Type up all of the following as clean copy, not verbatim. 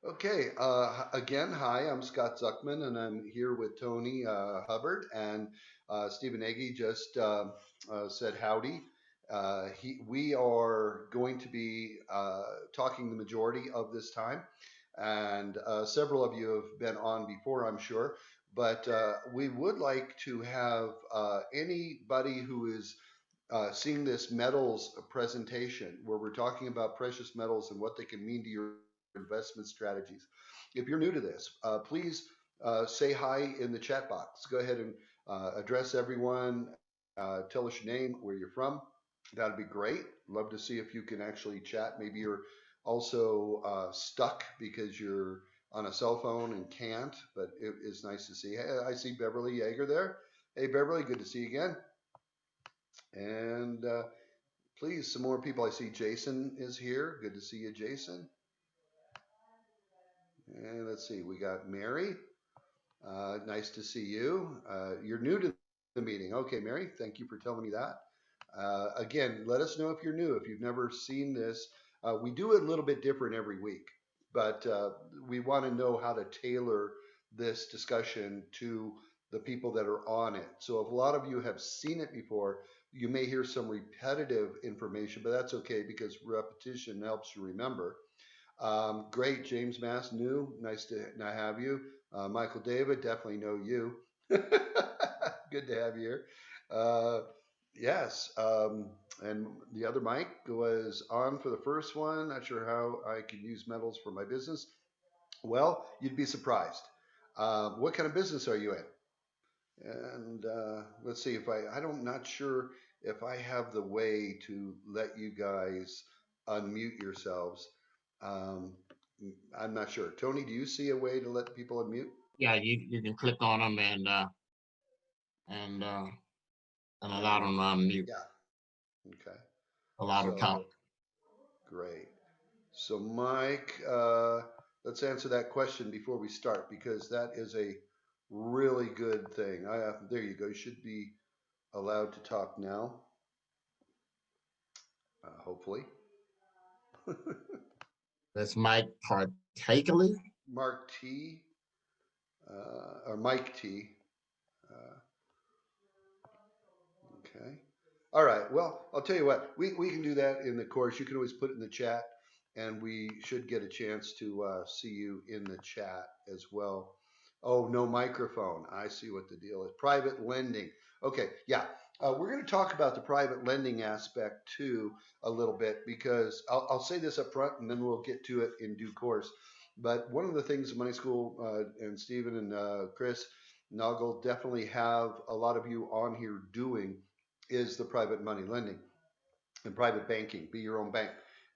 Okay, again, hi, I'm Scott Zuckman, and I'm here with Tony Hubbard, and Stephen Nagy just said howdy. We are going to be talking the majority of this time, and several of you have been on before, I'm sure, but we would like to have anybody who is seeing this metals presentation where we're talking about precious metals and what they can mean to your investment strategies. If you're new to this, please say hi in the chat box. Go ahead and address everyone. Tell us your name, where you're from. That'd be great. Love to see if you can actually chat. Maybe you're also stuck because you're on a cell phone and can't, but it is nice to see. Hey, I see Beverly Yeager there. Hey, Beverly, good to see you again. And please, some more people. I see Jason is here. Good to see you, Jason. And let's see, we got Mary. Nice to see you. You're new to the meeting. Okay, Mary, thank you for telling me that. Again, let us know if you're new, if you've never seen this. We do it a little bit different every week, but we want to know how to tailor this discussion to the people that are on it. So if a lot of you have seen it before, you may hear some repetitive information, but that's okay because repetition helps you remember. Great, James Mass, new. Nice to have you. Michael David, definitely know you. Good to have you here. Uh, yes, and the other mic was on for the first one. Not sure how I can use metals for my business. Well, you'd be surprised. What kind of business are you in? And let's see if I don't not sure if I have the way to let you guys unmute yourselves. Um, I'm not sure. Tony, do you see a way to let people unmute? Yeah, you can click on them and uh, and allow And them to unmute, yeah, okay. allow to talk. So great. So Mike, let's answer that question before we start because that is a really good thing. There you go. You should be allowed to talk now, hopefully. That's Mike particularly. Mark T, or Mike T. Uh, okay. All right. Well, I'll tell you what. We can do that in the course. You can always put it in the chat, and we should get a chance to see you in the chat as well. Oh, no microphone. I see what the deal is. Private lending. Okay. Yeah. We're going to talk about the private lending aspect too a little bit because I'll say this up front and then we'll get to it in due course. But one of the things Money School and Stephen and Chris Noggle definitely have a lot of you on here doing is the private money lending and private banking. Be your own bank,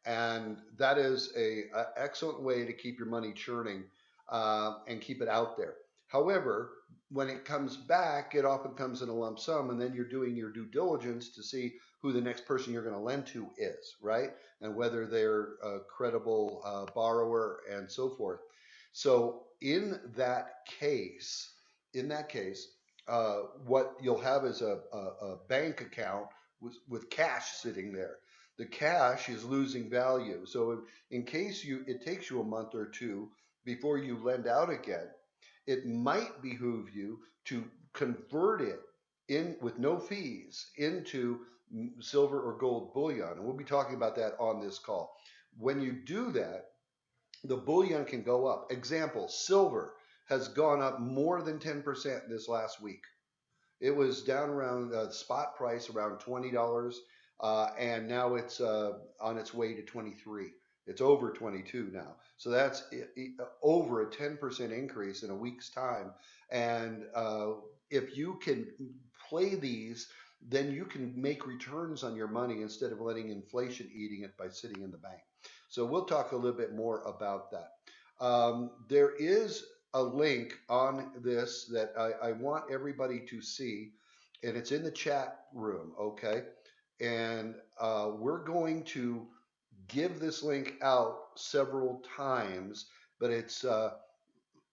and that is a excellent way to keep your money churning and keep it out there. However, when it comes back, it often comes in a lump sum, and then you're doing your due diligence to see who the next person you're going to lend to is, right? And whether they're a credible borrower and so forth. So in that case, what you'll have is a bank account with cash sitting there. The cash is losing value. So in case it takes you a month or two before you lend out again, it might behoove you to convert it in with no fees into silver or gold bullion. And we'll be talking about that on this call. When you do that, the bullion can go up. Example, silver has gone up more than 10% this last week. It was down around spot price around $20, and now it's on its way to 23. It's over 22 now. So that's over a 10% increase in a week's time. And if you can play these, then you can make returns on your money instead of letting inflation eating it by sitting in the bank. So we'll talk a little bit more about that. There is a link on this that I want everybody to see, and it's in the chat room, okay? And we're going to give this link out several times, but it's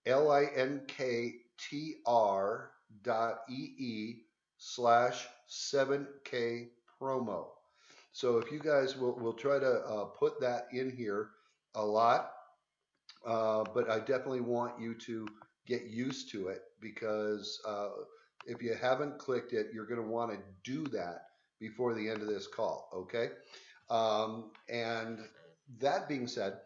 linktr.ee/7K promo. So if you guys will try to put that in here a lot, but I definitely want you to get used to it because if you haven't clicked it, you're going to want to do that before the end of this call. Okay. And that being said,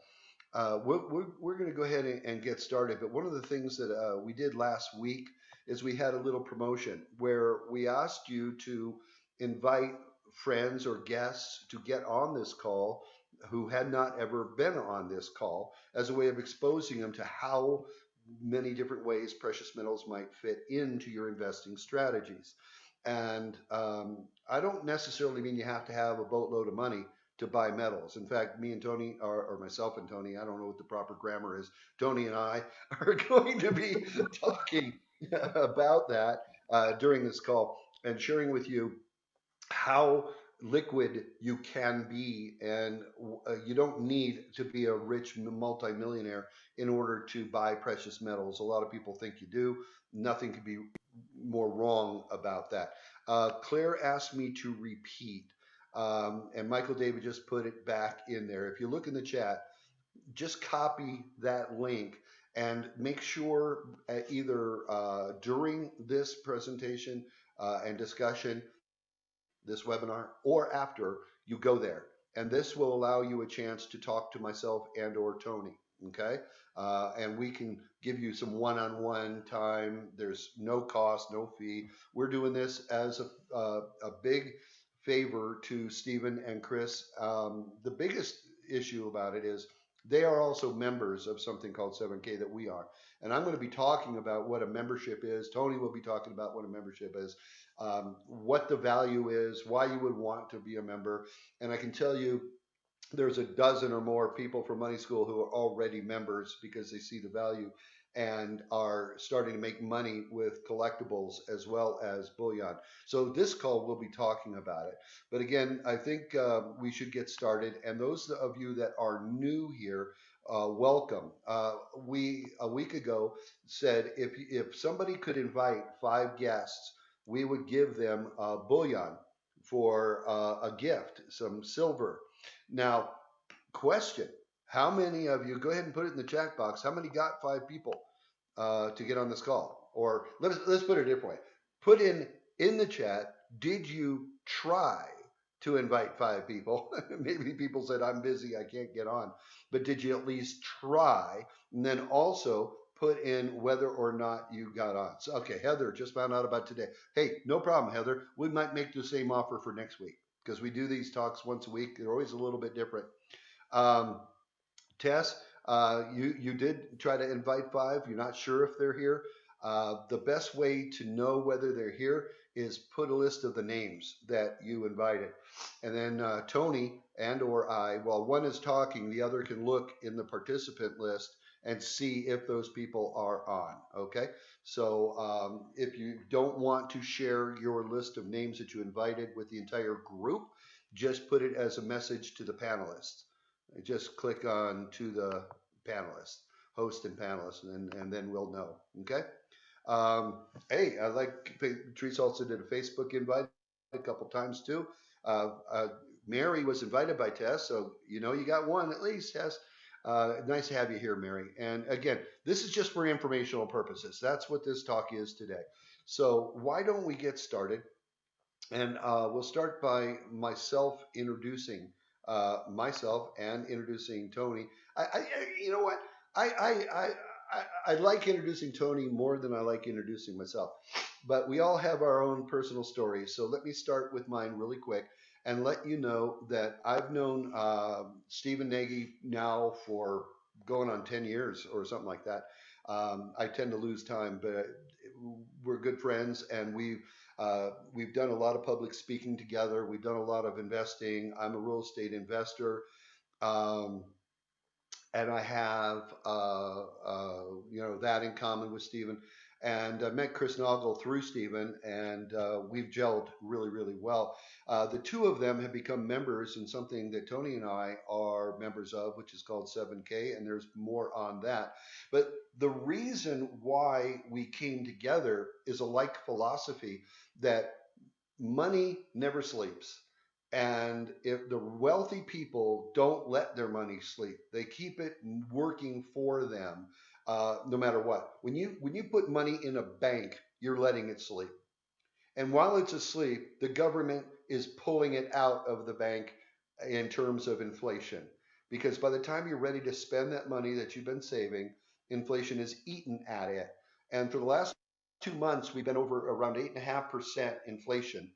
we're going to go ahead and get started. But one of the things that we did last week is we had a little promotion where we asked you to invite friends or guests to get on this call who had not ever been on this call as a way of exposing them to how many different ways precious metals might fit into your investing strategies. And I don't necessarily mean you have to have a boatload of money to buy metals. In fact, me and Tony, or myself and Tony, I don't know what the proper grammar is, Tony and I are going to be talking about that during this call and sharing with you how liquid you can be. And you don't need to be a rich multimillionaire in order to buy precious metals. A lot of people think you do. Nothing could be more wrong about that. Claire asked me to repeat, and Michael David just put it back in there. If you look in the chat, just copy that link and make sure either during this presentation and discussion, this webinar, or after, you go there. And this will allow you a chance to talk to myself and or Tony. Okay. And we can give you some one-on-one time. There's no cost, no fee. We're doing this as a big favor to Stephen and Chris. The biggest issue about it is they are also members of something called 7K that we are. And I'm going to be talking about what a membership is. Tony will be talking about what a membership is, what the value is, why you would want to be a member. And I can tell you there's a dozen or more people from Money School who are already members because they see the value and are starting to make money with collectibles as well as bullion. So this call will be talking about it. But again, I think we should get started. And those of you that are new here, welcome. We a week ago said if somebody could invite 5 guests, we would give them bullion for a gift, some silver. Now, question: how many of you? Go ahead and put it in the chat box. How many got 5 people to get on this call? Or let's put it a different way. Put in the chat. Did you try to invite 5 people? Maybe people said I'm busy, I can't get on. But did you at least try? And then also put in whether or not you got on. So, okay, Heather just found out about today. Hey, no problem, Heather. We might make the same offer for next week because we do these talks once a week. They're always a little bit different. Um, Tess, you did try to invite 5. You're not sure if they're here. The best way to know whether they're here is put a list of the names that you invited. And then Tony and or I, while one is talking, the other can look in the participant list and see if those people are on. Okay. So if you don't want to share your list of names that you invited with the entire group, just put it as a message to the panelists. Just click on to the panelists, host and panelists, and then we'll know. Okay. Hey, I like Teresa also did a Facebook invite a couple times too. Mary was invited by Tess, so you know you got one at least, Tess. Nice to have you here, Mary. And again, this is just for informational purposes. That's what this talk is today. So why don't we get started? And we'll start by myself introducing myself and introducing Tony. You know what? I like introducing Tony more than I like introducing myself. But we all have our own personal stories. So let me start with mine really quick and let you know that I've known Stephen Nagy now for going on 10 years or something like that. I tend to lose time, but we're good friends, and we've done a lot of public speaking together. We've done a lot of investing. I'm a real estate investor. Um, and I have that in common with Stephen. And I met Chris Noggle through Stephen, and we've gelled really, really well. The two of them have become members in something that Tony and I are members of, which is called 7K, and there's more on that. But the reason why we came together is a like philosophy that money never sleeps. And if the wealthy people don't let their money sleep, they keep it working for them, no matter what. When you put money in a bank, you're letting it sleep. And while it's asleep, the government is pulling it out of the bank in terms of inflation. Because by the time you're ready to spend that money that you've been saving, inflation is eaten at it. And for the last 2 months, we've been over around 8.5% inflation.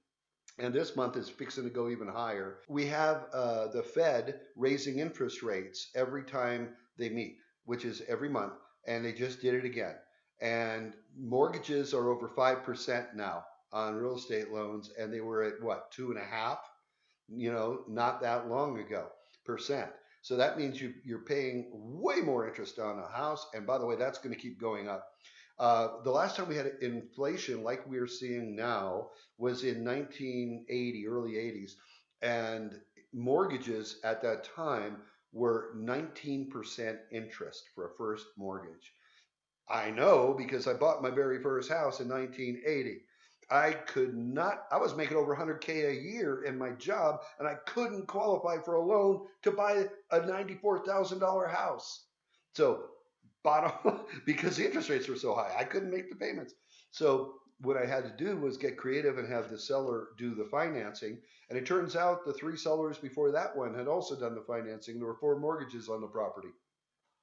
And this month is fixing to go even higher. We have the Fed raising interest rates every time they meet, which is every month, and they just did it again. And mortgages are over 5% now on real estate loans, and they were at what, 2.5? Not that long ago, percent. So that means you're paying way more interest on a house. And by the way, that's going to keep going up. The last time we had inflation like we're seeing now was in 1980, early 80s, and mortgages at that time were 19% interest for a first mortgage. I know because I bought my very first house in 1980. I could not, I was making over 100K a year in my job, and I couldn't qualify for a loan to buy a $94,000 house. So, bottom, because the interest rates were so high, I couldn't make the payments. So, what I had to do was get creative and have the seller do the financing. And it turns out the three sellers before that one had also done the financing. There were four mortgages on the property.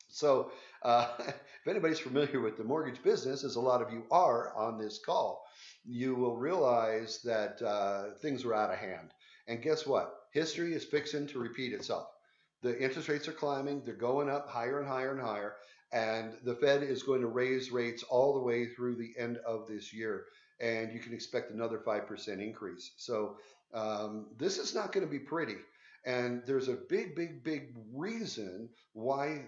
So, if anybody's familiar with the mortgage business, as a lot of you are on this call, you will realize that things are out of hand. And guess what? History is fixing to repeat itself. The interest rates are climbing, they're going up higher and higher and higher, and the Fed is going to raise rates all the way through the end of this year. And you can expect another 5% increase. So, this is not going to be pretty. And there's a big, big, big reason why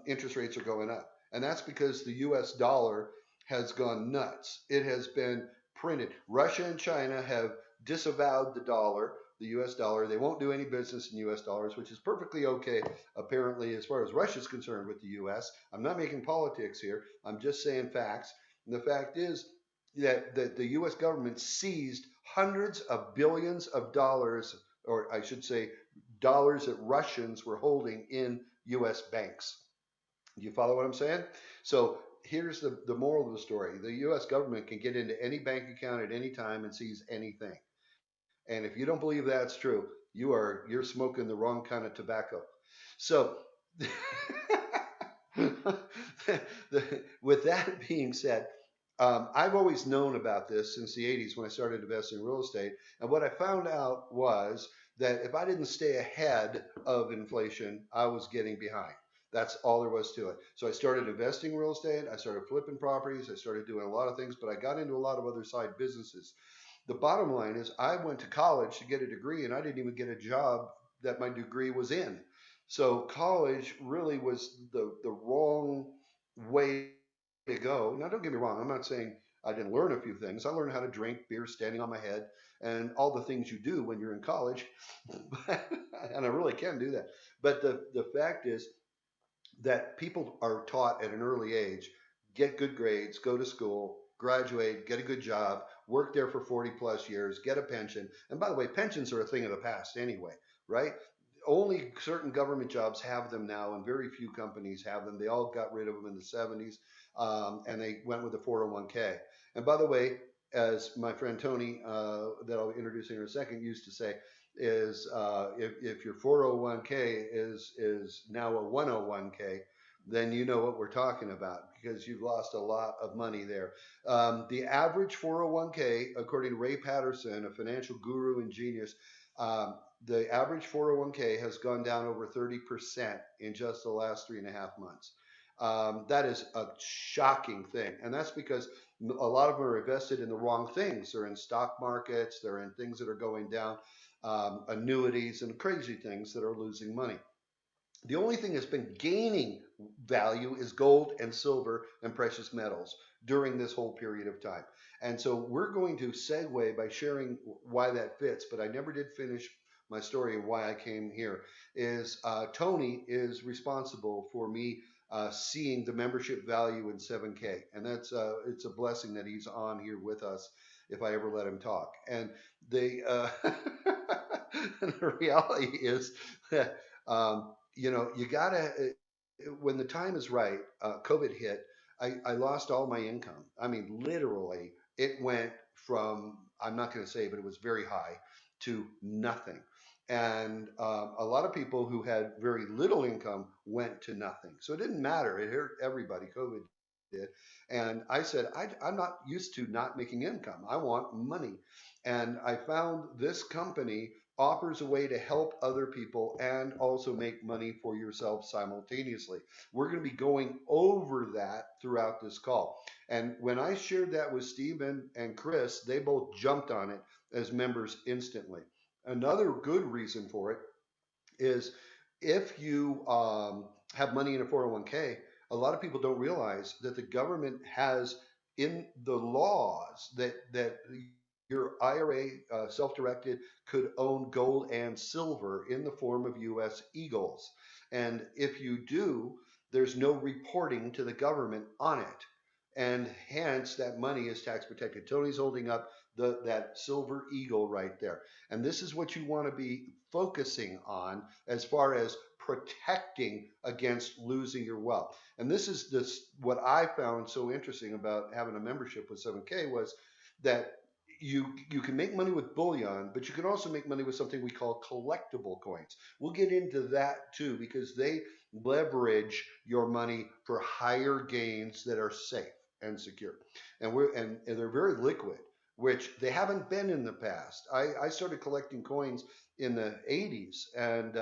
interest rates are going up. And that's because the US dollar has gone nuts. It has been printed. Russia and China have disavowed the dollar, the US dollar. They won't do any business in US dollars, which is perfectly okay, apparently, as far as Russia's concerned with the US. I'm not making politics here, I'm just saying facts. And the fact is that the US government seized hundreds of billions of dollars, or I should say, dollars that Russians were holding in US banks. Do you follow what I'm saying? So here's the moral of the story. The US government can get into any bank account at any time and seize anything. And if you don't believe that's true, you're smoking the wrong kind of tobacco. So with that being said, I've always known about this since the 80s when I started investing in real estate. And what I found out was that if I didn't stay ahead of inflation, I was getting behind. That's all there was to it. So I started investing in real estate. I started flipping properties. I started doing a lot of things, but I got into a lot of other side businesses. The bottom line is I went to college to get a degree and I didn't even get a job that my degree was in. So college really was the wrong way to go. Now, don't get me wrong. I'm not saying I didn't learn a few things. I learned how to drink beer standing on my head and all the things you do when you're in college. And I really can do that. But the fact is that people are taught at an early age, get good grades, go to school, graduate, get a good job, work there for 40 plus years, get a pension. And by the way, pensions are a thing of the past anyway, right? Only certain government jobs have them now, and very few companies have them. They all got rid of them in the 70s, and they went with the 401k. And by the way, as my friend Tony, that I'll introduce in a second, used to say, is if your 401k is now a 101k, then you know what we're talking about because you've lost a lot of money there. The average 401k, according to Ray Patterson, a financial guru and genius, the average 401k has gone down over 30% in just the last 3.5 months. That is a shocking thing. And that's because a lot of them are invested in the wrong things. They're in stock markets, they're in things that are going down, annuities, and crazy things that are losing money. The only thing that's been gaining value is gold and silver and precious metals during this whole period of time. And so we're going to segue by sharing why that fits, but I never did finish my story and why I came here. Is Tony is responsible for me seeing the membership value in 7K, and that's it's a blessing that he's on here with us if I ever let him talk. And they And the reality is that, you gotta, when the time is right, COVID hit, I lost all my income. I mean, literally, it went from, I'm not going to say, but it was very high, to nothing. And a lot of people who had very little income went to nothing. So it didn't matter. It hurt everybody. COVID did. And I said, I'm not used to not making income. I want money. And I found this company offers a way to help other people and also make money for yourself simultaneously. We're going to be going over that throughout this call. And when I shared that with Steve and Chris, they both jumped on it as members instantly. Another good reason for it is if you have money in a 401k, a lot of people don't realize that the government has in the laws that your IRA, self-directed, could own gold and silver in the form of U.S. Eagles. And if you do, there's no reporting to the government on it. And hence, that money is tax protected. Tony's holding up that silver eagle right there. And this is what you want to be focusing on as far as protecting against losing your wealth. And this what I found so interesting about having a membership with 7K was that you can make money with bullion, but you can also make money with something we call collectible coins. We'll get into that too because they leverage your money for higher gains that are safe and secure. And they're very liquid, which they haven't been in the past. I started collecting coins in the 80s, and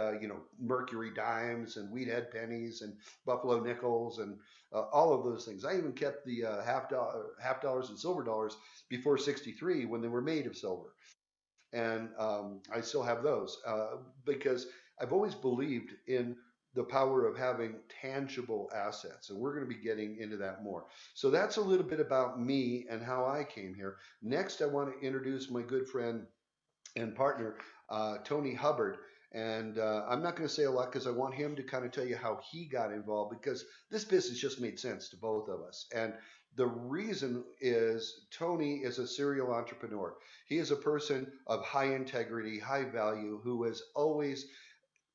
mercury dimes and wheat head pennies and buffalo nickels and all of those things. I even kept the half dollars and silver dollars before 63 when they were made of silver, and I still have those because I've always believed in the power of having tangible assets, and we're going to be getting into that more. So that's a little bit about me and how I came here. Next, I want to introduce my good friend and partner, Tony Hubbard. And I'm not going to say a lot because I want him to kind of tell you how he got involved because this business just made sense to both of us. And the reason is Tony is a serial entrepreneur. He is a person of high integrity, high value, who has always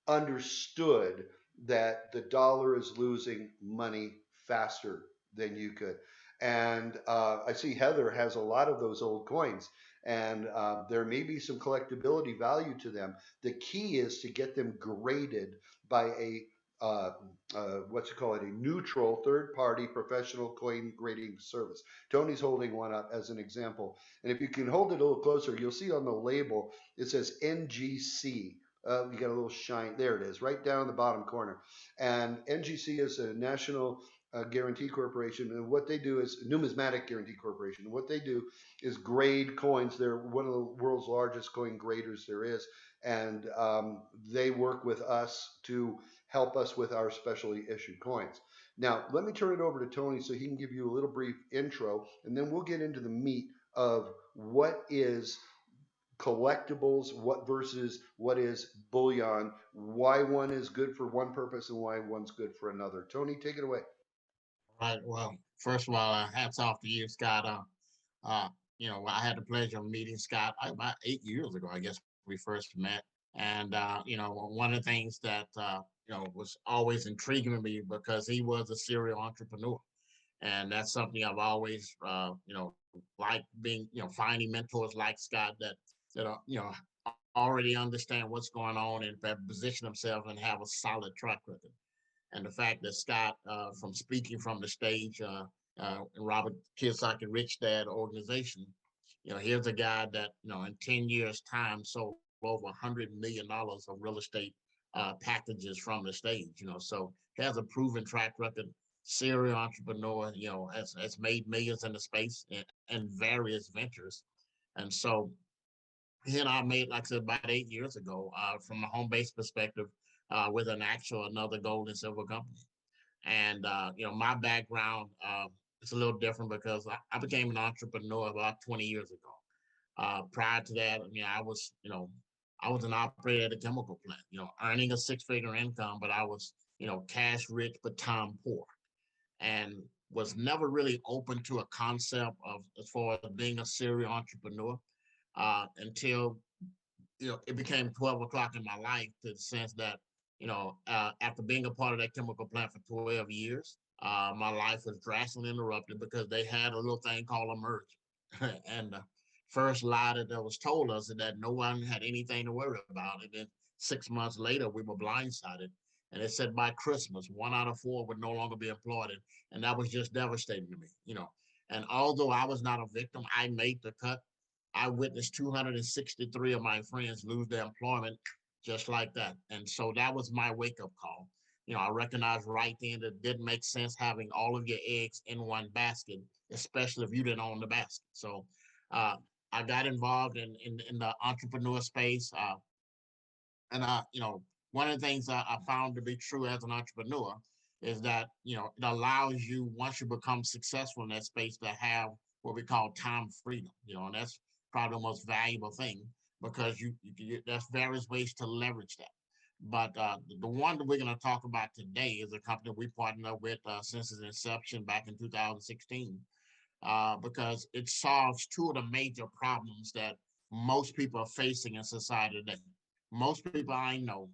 understood that the dollar is losing money faster than you could. And I see Heather has a lot of those old coins, and there may be some collectability value to them. The key is to get them graded by a what's it called, a neutral third party professional coin grading service. Tony's holding one up as an example. And if you can hold it a little closer, you'll see on the label it says NGC. You got a little shine. There it is, right down in the bottom corner. And NGC is a National Guarantee Corporation, and what they do is Numismatic Guarantee Corporation. And what they do is grade coins. They're one of the world's largest coin graders there is, and they work with us to help us with our specially issued coins. Now, let me turn it over to Tony so he can give you a little brief intro, and then we'll get into the meat of what is collectibles, what versus what is bullion, why one is good for one purpose and why one's good for another. Tony, take it away. Right. Well, first of all, hats off to you, Scott. I had the pleasure of meeting Scott about 8 years ago. I guess we first met, and one of the things that was always intriguing to me because he was a serial entrepreneur, and that's something I've always like being finding mentors like Scott that are already understand what's going on and that position themselves and have a solid track record. And the fact that Scott, from speaking from the stage, Robert Kiyosaki Rich Dad organization, here's a guy that in 10 years' time sold over $100 million of real estate packages from the stage. So he has a proven track record. Serial entrepreneur, has made millions in the space and various ventures. And so he and I made, like I said, about 8 years ago, from a home base perspective, with another gold and silver company. And my background is a little different because I became an entrepreneur about 20 years ago. Prior to that, I was an operator at a chemical plant, earning a six-figure income, but I was, cash rich but time poor, and was never really open to a concept of as far as being a serial entrepreneur until it became 12 o'clock in my life to the sense that, after being a part of that chemical plant for 12 years, my life was drastically interrupted because they had a little thing called a merger. And the first lie that was told us is that no one had anything to worry about. And then 6 months later, we were blindsided. And they said by Christmas, 1 out of 4 would no longer be employed. And that was just devastating to me. And although I was not a victim, I made the cut. I witnessed 263 of my friends lose their employment just like that. And so that was my wake up call. I recognized right then that it didn't make sense having all of your eggs in one basket, especially if you didn't own the basket. So uh, I got involved in the entrepreneur space. And one of the things I found to be true as an entrepreneur is that, it allows you, once you become successful in that space, to have what we call time freedom, and that's probably the most valuable thing because there's various ways to leverage that. But the one that we're going to talk about today is a company we partnered up with since its inception back in 2016, because it solves two of the major problems that most people are facing in society today. Most people I know,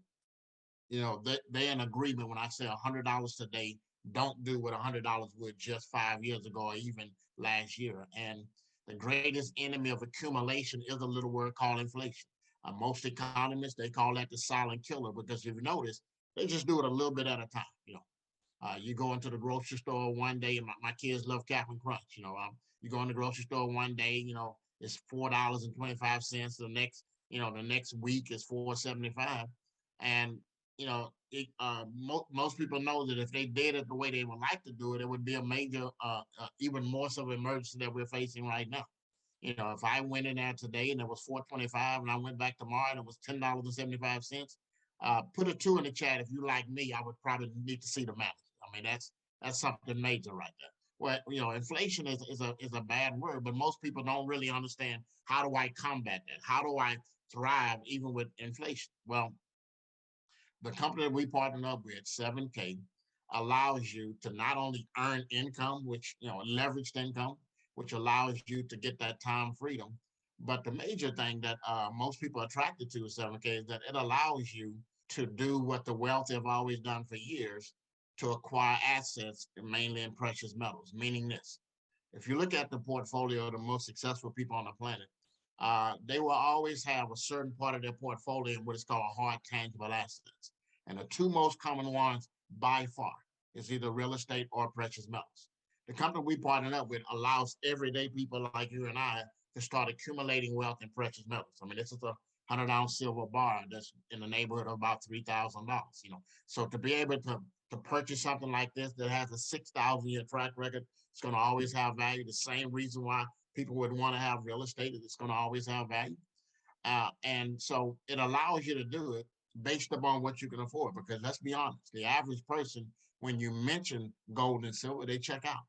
they're in agreement when I say $100 today don't do what $100 would just 5 years ago or even last year. And the greatest enemy of accumulation is a little word called inflation. Most economists, they call that the silent killer because if you notice, they just do it a little bit at a time. You go into the grocery store one day, and my kids love Captain Crunch. You go in the grocery store one day, it's $4.25. The next week is $4.75, and most people know that if they did it the way they would like to do it, it would be a major, even more so emergency that we're facing right now. If I went in there today and it was 4.25, and I went back tomorrow and it was $10.75, put a 2 in the chat if you like me. I would probably need to see the math. I mean, that's something major right there. Well, inflation is a bad word, but most people don't really understand how do I combat that? How do I thrive even with inflation? Well, the company that we partnered up with, 7K, allows you to not only earn income, which, leveraged income, which allows you to get that time freedom. But the major thing that most people are attracted to with 7K is that it allows you to do what the wealthy have always done for years, to acquire assets, mainly in precious metals, meaning this. If you look at the portfolio of the most successful people on the planet, they will always have a certain part of their portfolio in what is called hard tangible assets. And the two most common ones by far is either real estate or precious metals. The company we partnered up with allows everyday people like you and I to start accumulating wealth in precious metals. I mean, this is a 100-ounce silver bar that's in the neighborhood of about $3,000. So to be able to purchase something like this that has a 6,000-year track record, it's going to always have value. The same reason why people would want to have real estate is it's going to always have value. And so it allows you to do it based upon what you can afford. Because let's be honest, the average person, when you mention gold and silver, they check out.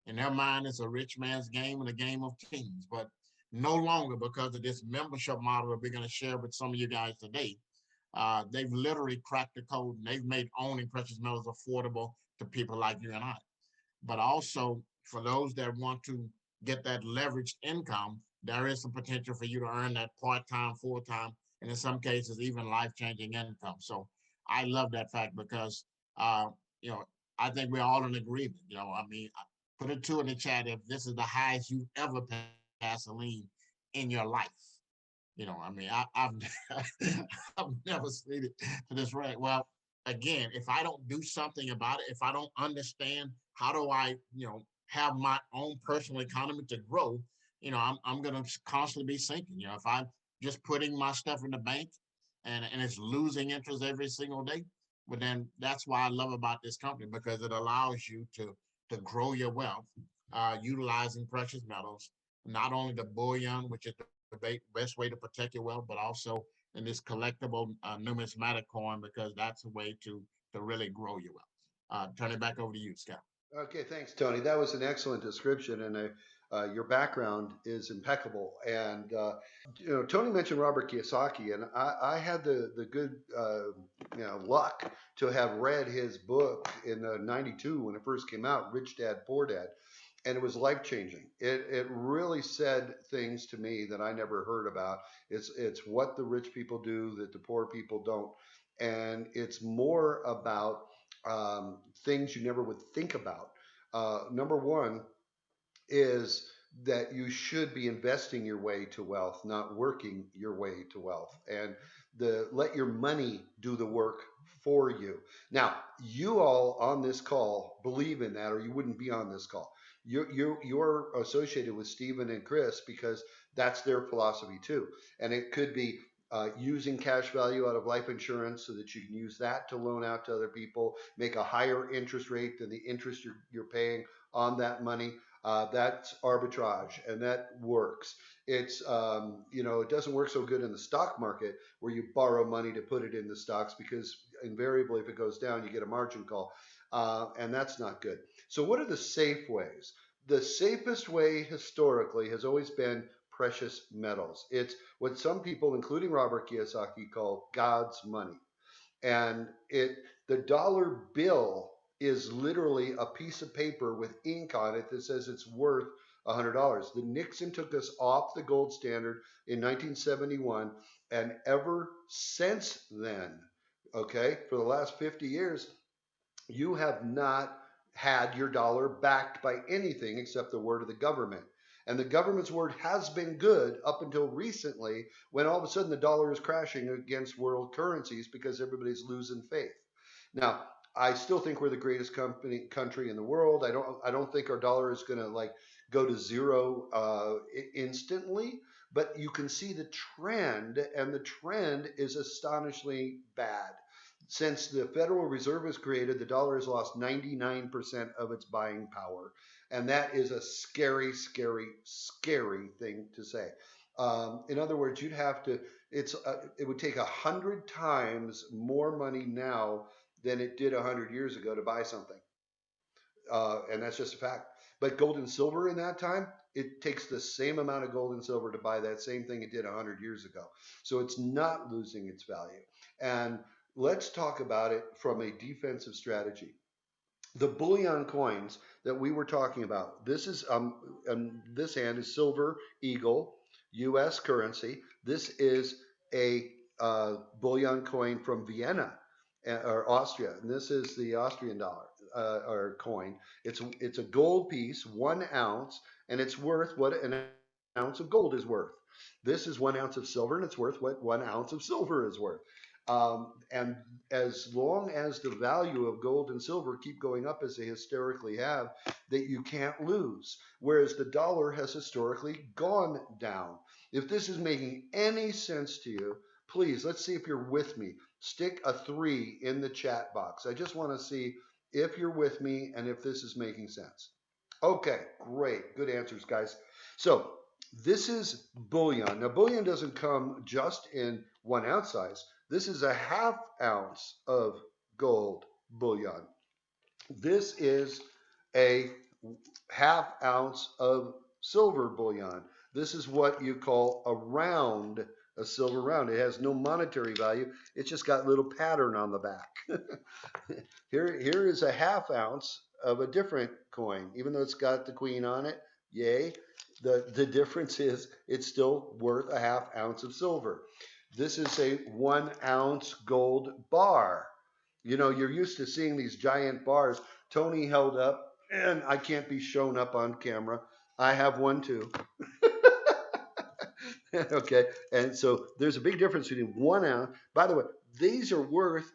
In their mind, it's a rich man's game and a game of kings. But no longer, because of this membership model that we're going to share with some of you guys today. They've literally cracked the code, and they've made owning precious metals affordable to people like you and I. But also, for those that want to get that leveraged income, there is some potential for you to earn that part-time, full-time, and in some cases, even life-changing income. So I love that fact because, uh, you know, I think we're all in agreement. I mean, put a 2 in the chat if this is the highest you've ever paid gasoline in your life. I mean, I've I've never seen it to this rate. Well, again, if I don't do something about it, if I don't understand how do I, have my own personal economy to grow, I'm gonna constantly be sinking. If I'm just putting my stuff in the bank and it's losing interest every single day, but then that's why I love about this company because it allows you to grow your wealth, utilizing precious metals, not only the bullion, which is the best way to protect your wealth, but also in this collectible numismatic coin because that's a way to really grow your wealth. Turn it back over to you, Scott. Okay, thanks, Tony. That was an excellent description, and your background is impeccable. And Tony mentioned Robert Kiyosaki, and I had the good luck to have read his book in '92 when it first came out, Rich Dad Poor Dad. and it was life changing. It really said things to me that I never heard about. It's what the rich people do that the poor people don't, and it's more about things you never would think about. Number one is that you should be investing your way to wealth, not working your way to wealth. And the let your money do the work for you. Now, you all on this call believe in that, or you wouldn't be on this call. You're associated with Stephen and Chris because that's their philosophy too. And it could be using cash value out of life insurance so that you can use that to loan out to other people, make a higher interest rate than the interest you're paying on that money. That's arbitrage, and that works. It's it doesn't work so good in the stock market where you borrow money to put it in the stocks because invariably, if it goes down, you get a margin call, and that's not good. So, what are the safe ways? The safest way historically has always been precious metals. It's what some people, including Robert Kiyosaki, call God's money. And the dollar bill is literally a piece of paper with ink on it that says it's worth $100. The Nixon took us off the gold standard in 1971, and ever since then, okay, for the last 50 years, you have not had your dollar backed by anything except the word of the government. And the government's word has been good up until recently, when all of a sudden the dollar is crashing against world currencies because everybody's losing faith. Now, I still think we're the greatest country in the world. I don't think our dollar is going to like go to zero instantly, but you can see the trend, and the trend is astonishingly bad. Since the Federal Reserve was created, the dollar has lost 99% of its buying power. And that is a scary, scary, scary thing to say. In other words, it would take 100 times more money now than it did 100 years ago to buy something. And that's just a fact. But gold and silver in that time, it takes the same amount of gold and silver to buy that same thing it did 100 years ago. So it's not losing its value. And let's talk about it from a defensive strategy. The bullion coins that we were talking about, this is on this hand is silver eagle, U.S. currency. This is a bullion coin from Vienna or Austria, and this is the Austrian dollar or coin. It's a gold piece, 1 ounce, and it's worth what an ounce of gold is worth. This is 1 ounce of silver, and it's worth what 1 ounce of silver is worth. And as long as the value of gold and silver keep going up as they historically have, that you can't lose. Whereas the dollar has historically gone down. If this is making any sense to you, please, let's see if you're with me. Stick a 3 in the chat box. I just want to see if you're with me and if this is making sense. Okay, great. Good answers, guys. So this is bullion. Now, bullion doesn't come just in 1 ounce size. This is a 1/2 ounce of gold bullion. This is a 1/2 ounce of silver bullion. This is what you call a silver round. It has no monetary value. It's just got a little pattern on the back. Here is a 1/2 ounce of a different coin, even though it's got the queen on it. Yay. The difference is it's still worth a 1/2 ounce of silver. This is a 1 ounce gold bar. You know, you're used to seeing these giant bars. Tony held up, and I can't be shown up on camera. I have one too. Okay, and so there's a big difference between 1 ounce. By the way, these are worth,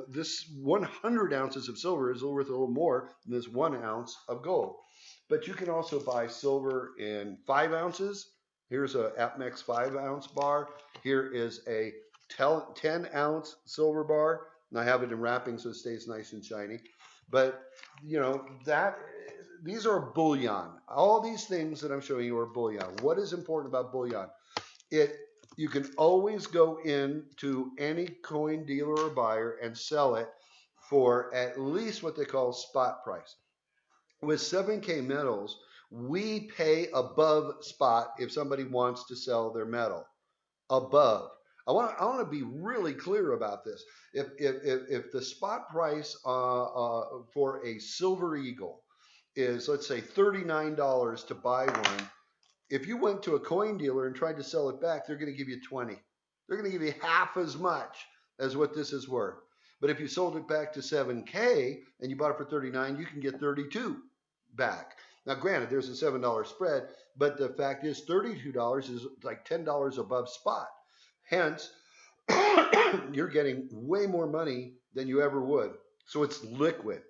this 100 ounces of silver is worth a little more than this 1 ounce of gold. But you can also buy silver in 5 ounces. Here's a Apmex 5 ounce bar. Here is a 10 ounce silver bar. And I have it in wrapping so it stays nice and shiny. But, you know, these are bullion. All these things that I'm showing you are bullion. What is important about bullion? You can always go into any coin dealer or buyer and sell it for at least what they call spot price. With 7K metals, we pay above spot if somebody wants to sell their metal. Above. I want to be really clear about this. If the spot price for a silver eagle is, let's say, $39 to buy one. If you went to a coin dealer and tried to sell it back, they're going to give you 20. They're going to give you half as much as what this is worth. But if you sold it back to 7K and you bought it for 39, you can get 32 back. Now, granted, there's a $7 spread, but the fact is $32 is like $10 above spot. Hence, you're getting way more money than you ever would. So it's liquid.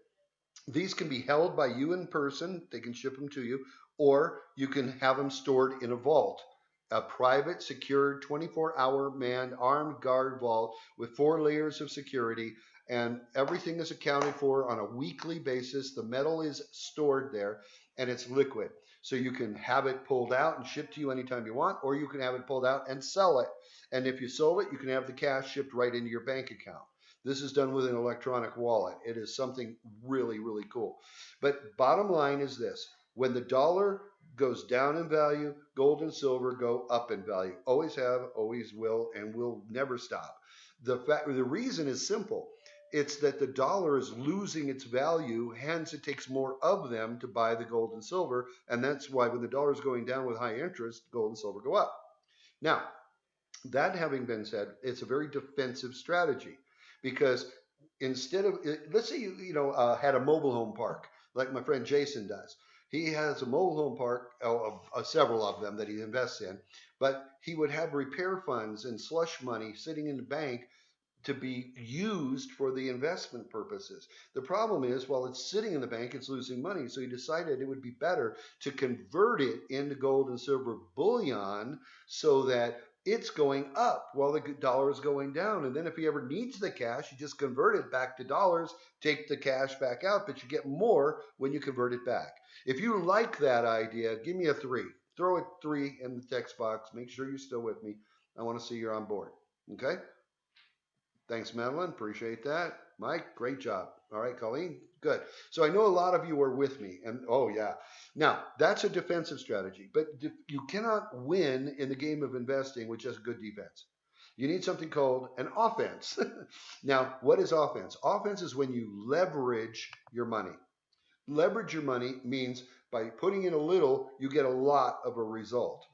These can be held by you in person, they can ship them to you, or you can have them stored in a vault, a private, secured, 24-hour manned, armed guard vault with 4 layers of security, and everything is accounted for on a weekly basis. The metal is stored there, and it's liquid. So you can have it pulled out and shipped to you anytime you want, or you can have it pulled out and sell it. And if you sold it, you can have the cash shipped right into your bank account. This is done with an electronic wallet. It is something really, really cool. But bottom line is this. When the dollar goes down in value, gold and silver go up in value. Always have, always will, and will never stop. The reason is simple. It's that the dollar is losing its value, hence it takes more of them to buy the gold and silver, and that's why when the dollar is going down with high interest, gold and silver go up. Now, that having been said, it's a very defensive strategy because instead of, let's say had a mobile home park like my friend Jason does. He has a mobile home park, several of them that he invests in, but he would have repair funds and slush money sitting in the bank to be used for the investment purposes. The problem is, while it's sitting in the bank, it's losing money. So he decided it would be better to convert it into gold and silver bullion so that it's going up while the dollar is going down. And then if he ever needs the cash, you just convert it back to dollars, take the cash back out, but you get more when you convert it back. If you like that idea, give me a 3. Throw a 3 in the text box. Make sure you're still with me. I want to see you're on board. Okay? Thanks, Madeline. Appreciate that. Mike, great job. All right, Colleen, good. So I know a lot of you are with me. And oh, yeah. Now, that's a defensive strategy. But you cannot win in the game of investing with just good defense. You need something called an offense. Now, what is offense? Offense is when you leverage your money. Leverage your money means by putting in a little, you get a lot of a result.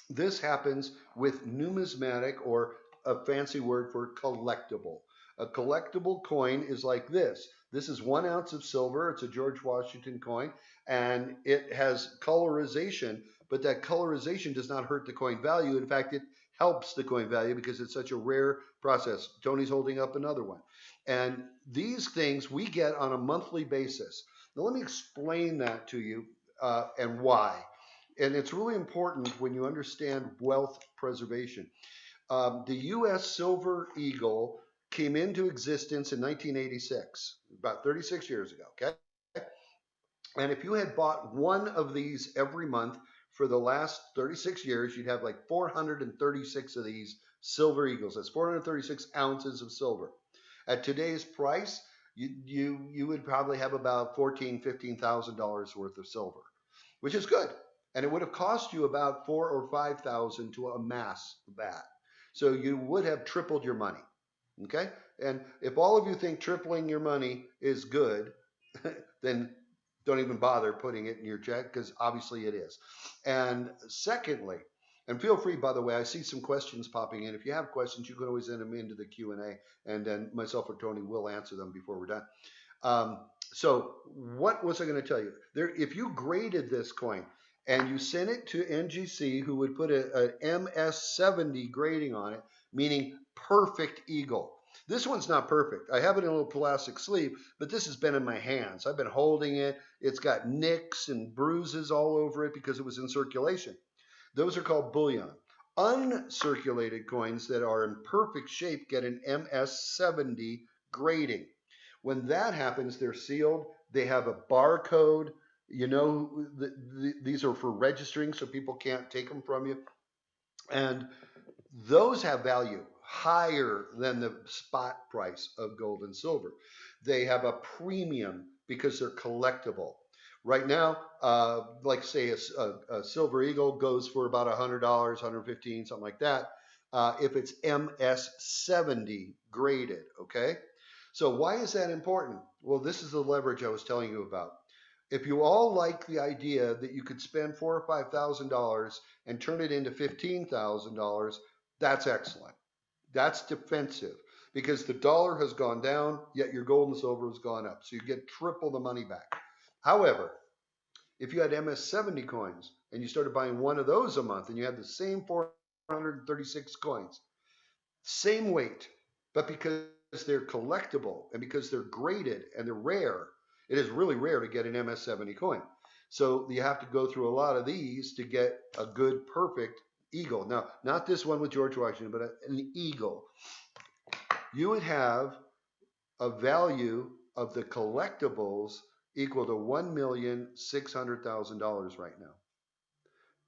This happens with numismatic, or a fancy word for collectible. A collectible coin is like this. This is 1 ounce of silver. It's a George Washington coin, and it has colorization, but that colorization does not hurt the coin value. In fact, it helps the coin value because it's such a rare process. Tony's holding up another one. And these things we get on a monthly basis. Now, let me explain that to you and why. And it's really important when you understand wealth preservation. The U.S. Silver Eagle came into existence in 1986, about 36 years ago, okay? And if you had bought one of these every month for the last 36 years, you'd have like 436 of these Silver Eagles. That's 436 ounces of silver. At today's price, you would probably have about $14,000, $15,000 worth of silver, which is good. And it would have cost you about $4,000 or $5,000 to amass that. So you would have tripled your money. Okay? And if all of you think tripling your money is good, then don't even bother putting it in your check, because obviously it is. And secondly, and feel free, by the way, I see some questions popping in. If you have questions, you can always send them into the Q&A, and then myself or Tony will answer them before we're done. So what was I going to tell you? If you graded this coin and you sent it to NGC, who would put an MS70 grading on it, meaning perfect eagle. This one's not perfect. I have it in a little plastic sleeve, but this has been in my hands. I've been holding it. It's got nicks and bruises all over it because it was in circulation. Those are called bullion. Uncirculated coins that are in perfect shape get an MS70 grading. When that happens, they're sealed. They have a barcode. You know, these are for registering, so people can't take them from you. And those have value higher than the spot price of gold and silver. They have a premium because they're collectible. Right now, like say a Silver Eagle goes for about $100, $115, something like that, if it's MS70 graded, okay? So why is that important? Well, this is the leverage I was telling you about. If you all like the idea that you could spend $4,000 or $5,000 and turn it into $15,000, that's excellent. That's defensive because the dollar has gone down, yet your gold and silver has gone up. So you get triple the money back. However, if you had MS-70 coins and you started buying one of those a month and you had the same 436 coins, same weight, but because they're collectible and because they're graded and they're rare, it is really rare to get an MS-70 coin. So you have to go through a lot of these to get a good, perfect eagle. Now, not this one with George Washington, but an eagle. You would have a value of the collectibles equal to $1,600,000 right now.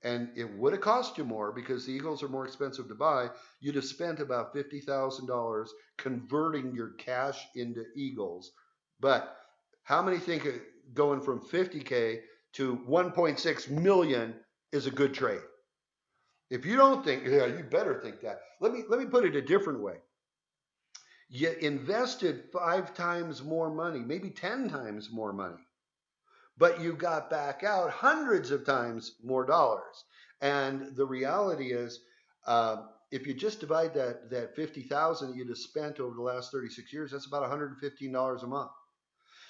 And it would have cost you more because the Eagles are more expensive to buy. You'd have spent about $50,000 converting your cash into Eagles. But how many think going from 50K to 1.6 million is a good trade? If you don't think, yeah, you better think that. Let me put it a different way. You invested 5 times more money, maybe 10 times more money, but you got back out hundreds of times more dollars. And the reality is, if you just divide that 50,000 you'd have spent over the last 36 years, that's about $115 a month.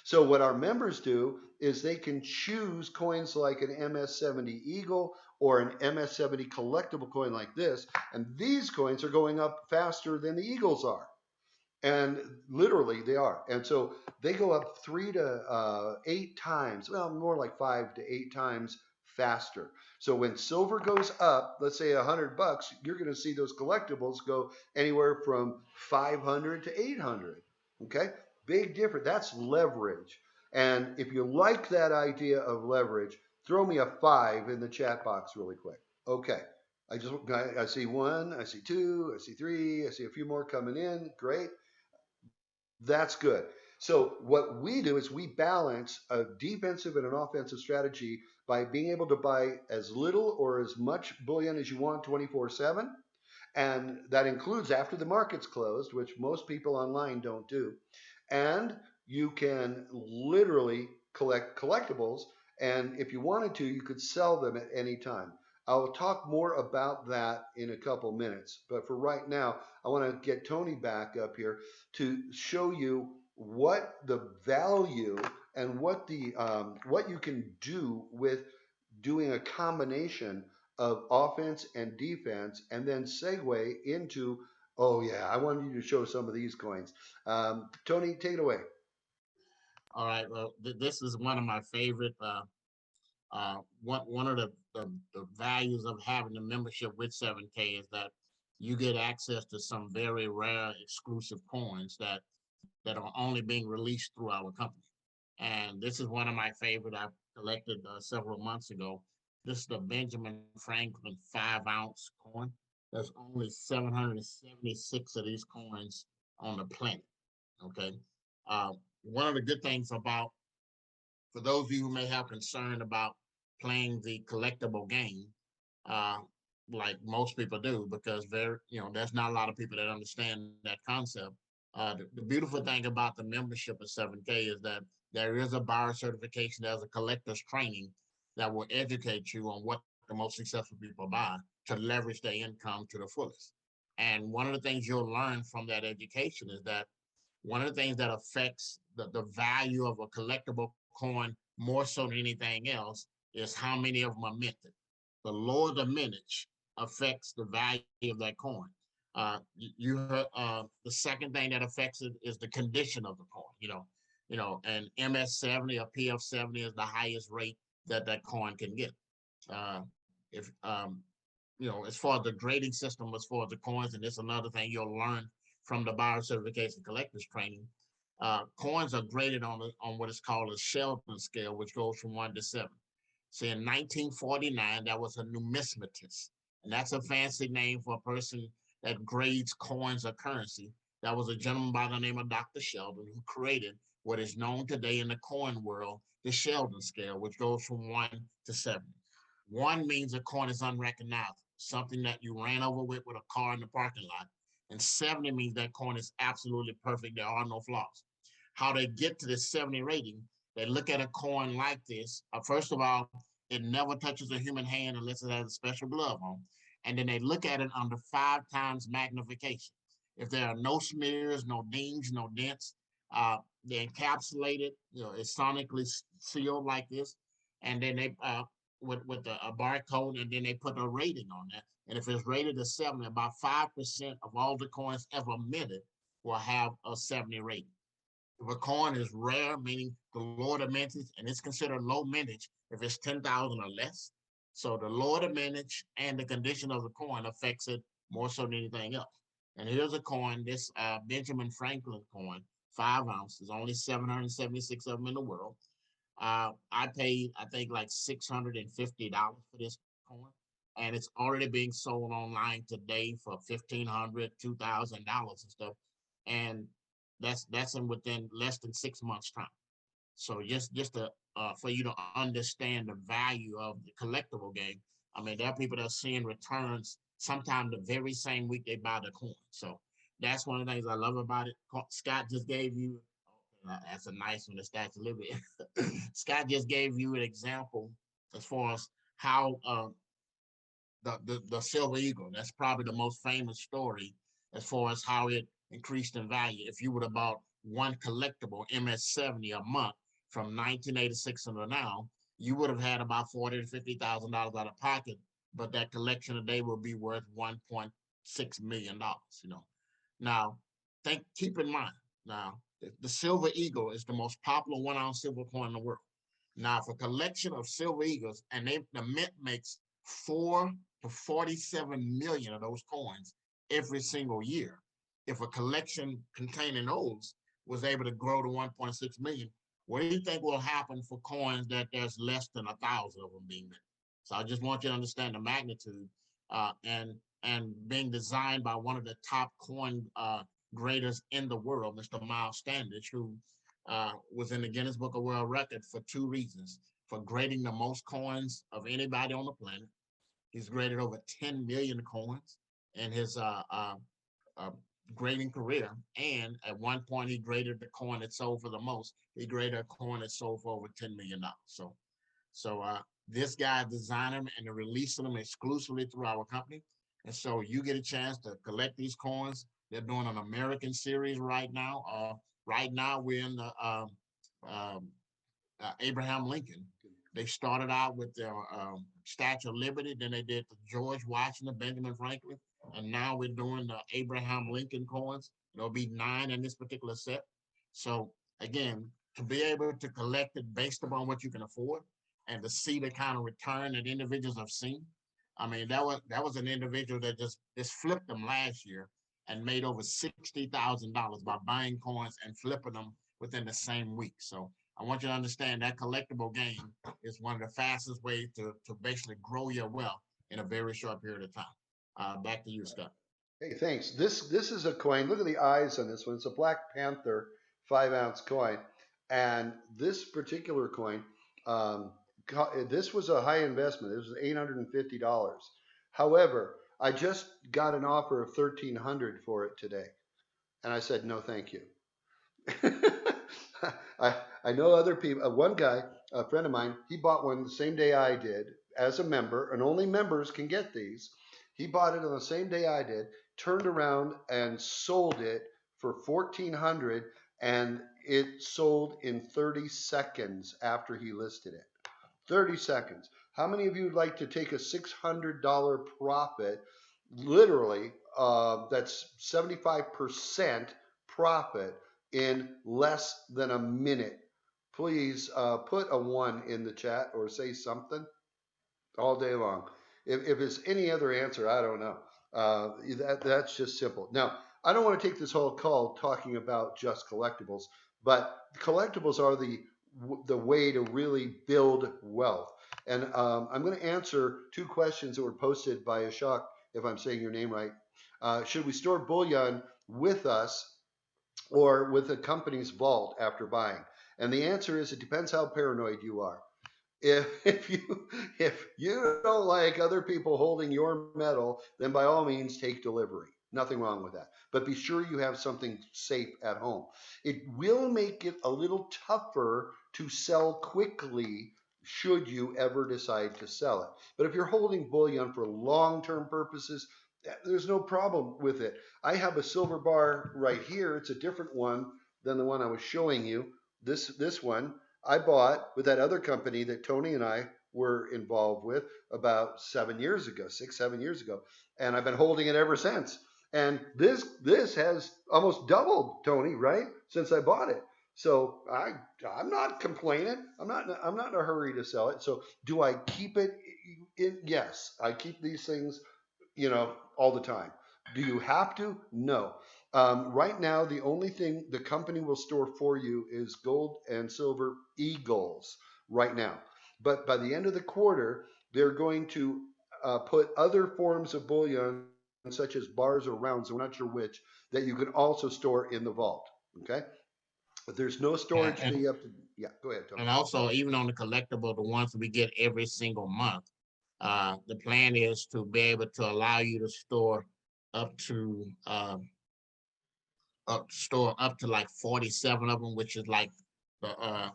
So what our members do is they can choose coins like an MS-70 Eagle or an MS-70 collectible coin like this, and these coins are going up faster than the Eagles are. And literally they are. And so they go up 3 to 8 times, well, more like 5 to 8 times faster. So when silver goes up, let's say $100, you're going to see those collectibles go anywhere from 500 to 800. Okay, big difference. That's leverage. And if you like that idea of leverage, throw me a 5 in the chat box really quick. Okay. I see 1, I see 2, I see 3, I see a few more coming in. Great. That's good. So what we do is we balance a defensive and an offensive strategy by being able to buy as little or as much bullion as you want 24/7. And that includes after the market's closed, which most people online don't do. And you can literally collect collectibles. And if you wanted to, you could sell them at any time. I'll talk more about that in a couple minutes. But for right now, I want to get Tony back up here to show you what the value and what you can do with doing a combination of offense and defense, and then segue into, oh yeah, I wanted you to show some of these coins. Tony, take it away. All right. Well, this is one of my favorite. One of the values of having a membership with 7K is that you get access to some very rare exclusive coins that are only being released through our company. And this is one of my favorite I collected several months ago. This is the Benjamin Franklin 5-ounce coin. There's only 776 of these coins on the planet. Okay. One of the good things about, for those of you who may have concern about playing the collectible game, uh, like most people do, because there's not a lot of people that understand that concept. The beautiful thing about the membership of 7K is that there is a buyer certification, there's a collector's training that will educate you on what the most successful people buy to leverage their income to the fullest. And one of the things you'll learn from that education is that one of the things that affects the value of a collectible coin more so than anything else is how many of them are minted. The lower the mintage affects the value of that coin. The second thing that affects it is the condition of the coin. An MS-70 or PF-70 is the highest rate that coin can get. If as far as the grading system, as far as the coins, and this is another thing you'll learn from the buyer certification collectors training. Coins are graded on what is called a Sheldon Scale, which goes from 1 to 7. So in 1949, that was a numismatist, and that's a fancy name for a person that grades coins or currency. That was a gentleman by the name of Dr. Sheldon who created what is known today in the coin world, the Sheldon Scale, which goes from 1 to 7. 1 means a coin is unrecognizable, something that you ran over with a car in the parking lot. And 70 means that coin is absolutely perfect. There are no flaws. How they get to this 70 rating They look at a coin like this. First of all, it never touches a human hand unless it has a special glove on. And then they look at it under 5 times magnification. If there are no smears, no dings, no dents, they encapsulate it. It's sonically sealed like this, and then they with a barcode, and then they put a rating on that. And if it's rated a 70, about 5% of all the coins ever minted will have a 70 rating. If a coin is rare, meaning the lower the mintage, and it's considered low mintage if it's 10,000 or less. So the lower the mintage and the condition of the coin affects it more so than anything else. And here's a coin, this Benjamin Franklin coin, 5 ounces, only 776 of them in the world. I paid, I think, like $650 for this coin, and it's already being sold online today for $1,500, $2,000 and stuff. And that's in within less than 6 months' time. So just to for you to understand the value of the collectible game. I mean, there are people that are seeing returns sometime the very same week they buy the coin. So that's one of the things I love about it. Scott just gave you that's a nice one. The stats a little bit. Scott just gave you an example as far as how the Silver Eagle. That's probably the most famous story as far as how it increased in value. If you would have bought one collectible MS-70 a month from 1986 until now, you would have had about $40,000 to $50,000 out of pocket, but that collection today will be worth $1.6 million. Now, keep in mind now the Silver Eagle is the most popular 1 ounce silver coin in the world. Now, for a collection of Silver Eagles, and the mint makes 4 to 47 million of those coins every single year. If a collection containing those was able to grow to 1.6 million, what do you think will happen for coins that there's less than 1,000 of them being minted? So I just want you to understand the magnitude, and being designed by one of the top coin graders in the world, Mr. Miles Standish, who was in the Guinness Book of World Records for 2 reasons: for grading the most coins of anybody on the planet. He's graded over 10 million coins in his grading career. And at one point, he graded the coin that sold for the most. He graded a coin that sold for over $10 million. So this guy designed them and releasing them exclusively through our company. And so you get a chance to collect these coins. They're doing an American series right now. Right now, we're in the Abraham Lincoln. They started out with the Statue of Liberty, then they did the George Washington, Benjamin Franklin, and now we're doing the Abraham Lincoln coins. There'll be 9 in this particular set. So again, to be able to collect it based upon what you can afford, and to see the kind of return that individuals have seen. I mean, that was an individual that just flipped them last year and made over $60,000 by buying coins and flipping them within the same week. So I want you to understand that collectible game is one of the fastest ways to basically grow your wealth in a very short period of time. Back to you, Scott. Hey, thanks. This is a coin. Look at the eyes on this one. It's a Black Panther 5 ounce coin, and this particular coin, this was a high investment. This was $850. However, I just got an offer of $1,300 for it today, and I said no, thank you. I know other people. One guy, a friend of mine, he bought one the same day I did as a member, and only members can get these. He bought it on the same day I did, turned around and sold it for $1,400, and it sold in 30 seconds after he listed it. 30 seconds. How many of you would like to take a $600 profit? Literally, that's 75% profit in less than a minute. Please put a 1 in the chat or say something all day long. If it's any other answer, I don't know. That's just simple. Now, I don't want to take this whole call talking about just collectibles, but collectibles are the way to really build wealth. And I'm going to answer 2 questions that were posted by Ashok, if I'm saying your name right. Should we store bullion with us or with the company's vault after buying? And the answer is it depends how paranoid you are. If you don't like other people holding your metal, then by all means take delivery. Nothing wrong with that. But be sure you have something safe at home. It will make it a little tougher to sell quickly should you ever decide to sell it. But if you're holding bullion for long-term purposes, there's no problem with it. I have a silver bar right here. It's a different one than the one I was showing you. This one I bought with that other company that Tony and I were involved with about 7 years ago, 6, 7 years ago, and I've been holding it ever since. And this has almost doubled, Tony, right, since I bought it. So I'm not complaining. I'm not in a hurry to sell it. So do I keep it? Yes, I keep these things, all the time. Do you have to? No. Right now, the only thing the company will store for you is gold and silver eagles right now. But by the end of the quarter, they're going to put other forms of bullion, such as bars or rounds, we're not sure which, that you can also store in the vault. Okay? But there's no storage And fee up to, yeah, go ahead, Tony. and also even on the collectible, the ones we get every single month, the plan is to be able to allow you to store up to store up to like 47 of them, which is like a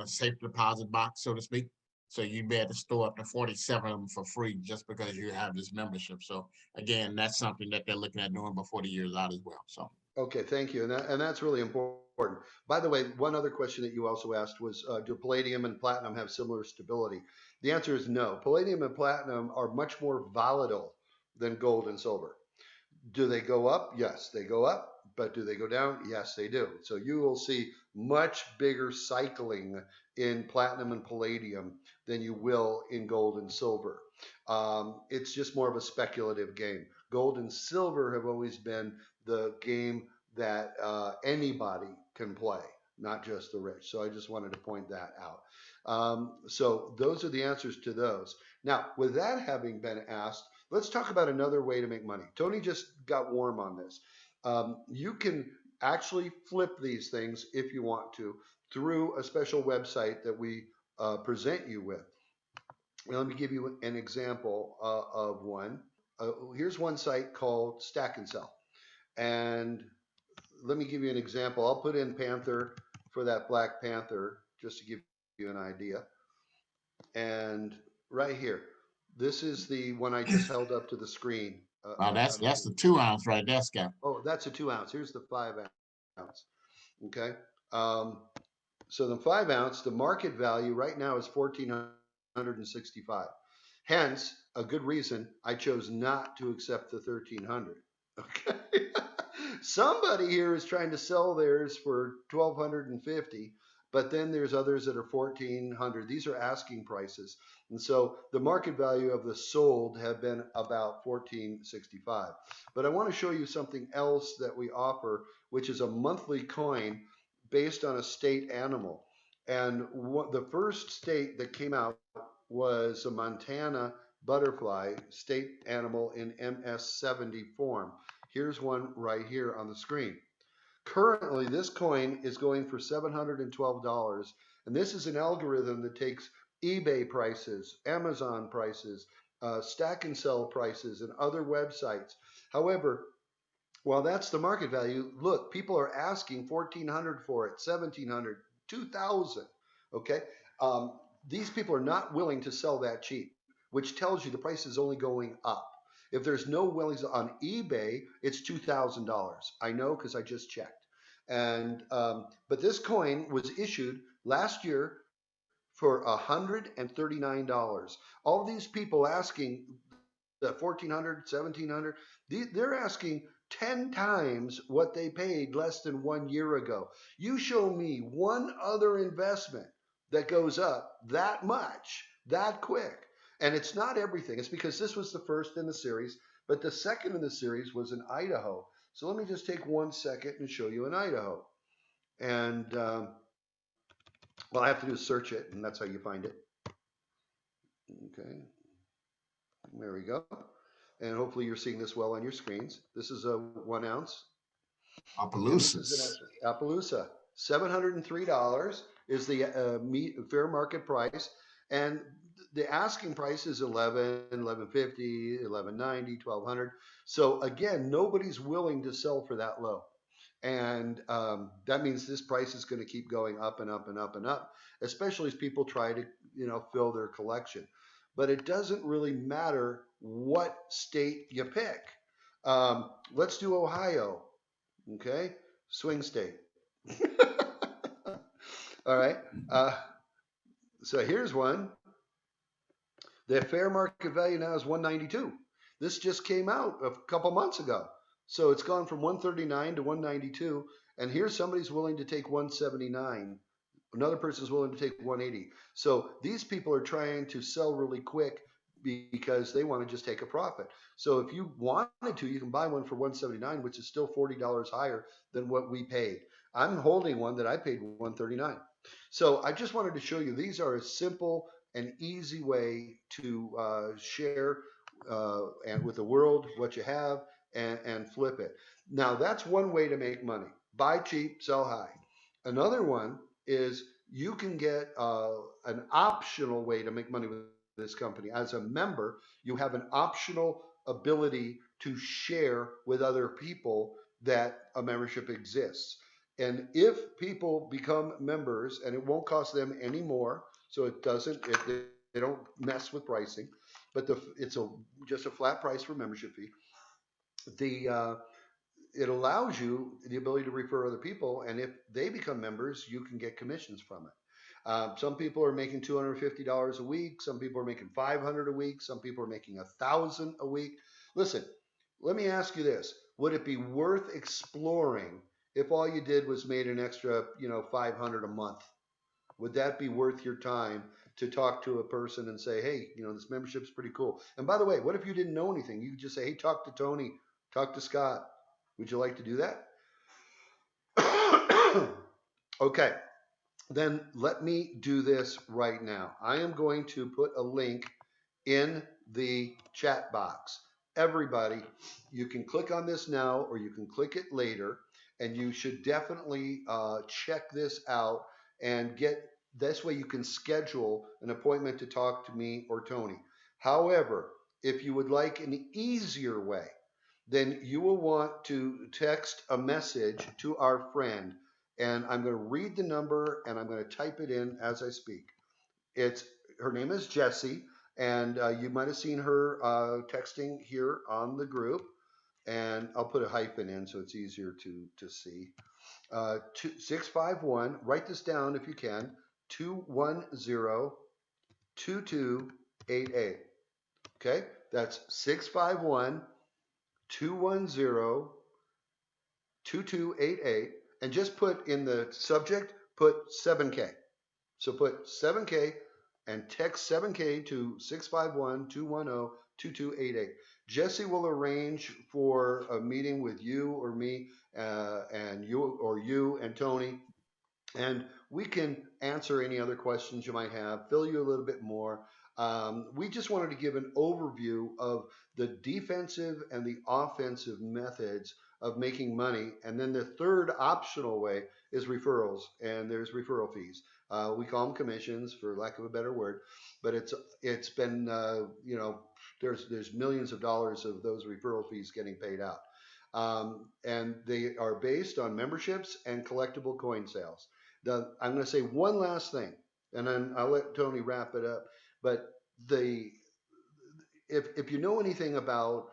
safe deposit box, so to speak. So you'd be able to store up to 47 of them for free just because you have this membership. So again, that's something that they're looking at doing before the year's out as well. So Okay, thank you. And that's really important. By the way, one other question that you also asked was, do palladium and platinum have similar stability? The answer is no. Palladium and platinum are much more volatile than gold and silver. Do they go up? Yes, they go up. But do they go down? Yes, they do. So you will see much bigger cycling in platinum and palladium than you will in gold and silver. It's just more of a speculative game. Gold and silver have always been the game that anybody can play, not just the rich. So I just wanted to point that out. So those are the answers to those. Now, with that having been asked, let's talk about another way to make money. Tony just got warm on this. You can actually flip these things if you want to through a special website that we present you with. Now, let me give you an example of one. Here's one site called Stack and Sell. And let me give you an example. I'll put in Panther for that Black Panther just to give you an idea. And right here, this is the one I just held up to the screen. that's the 2 ounce right there, Scott. Oh, that's a 2 ounce. Here's the 5 ounce. Okay. So the 5 ounce, the market value right now is 1,465. Hence, a good reason I chose not to accept the 1,300. Okay. Somebody here is trying to sell theirs for 1,250, but then there's others that are 1,400. These are asking prices. And so the market value of the sold have been about 1,465. But I want to show you something else that we offer, which is a monthly coin based on a state animal. And the first state that came out was a Montana butterfly state animal in MS70 form. Here's one right here on the screen. Currently, this coin is going for $712, and this is an algorithm that takes eBay prices, Amazon prices, stack and sell prices, and other websites. However, while that's the market value, look, people are asking $1,400 for it, $1,700, $2,000. Okay, these people are not willing to sell that cheap, which tells you the price is only going up. If there's no willingness on eBay, it's $2,000. I know because I just checked. And but this coin was issued last year for $139. All these people asking the 1,400, 1,700, they're asking 10 times what they paid less than 1 year ago. You show me one other investment that goes up that much, that quick. And it's not everything. It's because this was the first in the series, but the second in the series was in Idaho. So let me just take 1 second and show you in Idaho. And all I have to do is search it, and that's how you find it. Okay. There we go. And hopefully you're seeing this well on your screens. This is a 1 ounce. Appaloosas. Appaloosa. $703 is the fair market price. And the asking price is $11, $11.50, $11.90, $1,200. So again, nobody's willing to sell for that low. And that means this price is going to keep going up and up and up and up, especially as people try to, fill their collection. But it doesn't really matter what state you pick. Let's do Ohio, okay? Swing state. All right. Uh, so here's one. The fair market value now is 192. This just came out a couple months ago. So it's gone from 139 to 192. And here's somebody's willing to take 179. Another person's willing to take 180. So these people are trying to sell really quick because they want to just take a profit. So if you wanted to, you can buy one for 179, which is still $40 higher than what we paid. I'm holding one that I paid 139. So I just wanted to show you these are a simple and easy way to share and with the world what you have and flip it. Now that's one way to make money. Buy cheap, sell high. Another one is you can get an optional way to make money with this company. As a member, you have an optional ability to share with other people that a membership exists. And if people become members, and it won't cost them any more, so it doesn't, they don't mess with pricing, but it's just a flat price for membership fee. The it allows you the ability to refer other people, and if they become members, you can get commissions from it. Some people are making $250 a week. Some people are making $500 a week. Some people are making $1,000 a week. Listen, let me ask you this: would it be worth exploring if all you did was made an extra, $500 a month? Would that be worth your time to talk to a person and say, hey, this membership's pretty cool? And by the way, what if you didn't know anything? You could just say, hey, talk to Tony, talk to Scott. Would you like to do that? Okay, then let me do this right now. I am going to put a link in the chat box. Everybody, you can click on this now or you can click it later, and you should definitely check this out and get this way you can schedule an appointment to talk to me or Tony. However, if you would like an easier way, then you will want to text a message to our friend, and I'm going to read the number and I'm going to type it in as I speak. Her name is Jessie, and you might have seen her texting here on the group, and I'll put a hyphen in so it's easier to see. 651, write this down if you can, 210-2288. Okay, that's 651 210-2288, and just put in the subject, put 7K. So put 7K and text 7K to 651-210-2288. Jesse will arrange for a meeting with you or me, and you and Tony, and we can answer any other questions you might have, fill you a little bit more. We just wanted to give an overview of the defensive and the offensive methods of making money. And then the third optional way is referrals, and there's referral fees. We call them commissions, for lack of a better word, but it's been there's millions of dollars of those referral fees getting paid out, and they are based on memberships and collectible coin sales. I'm going to say one last thing, and then I'll let Tony wrap it up. But if you know anything about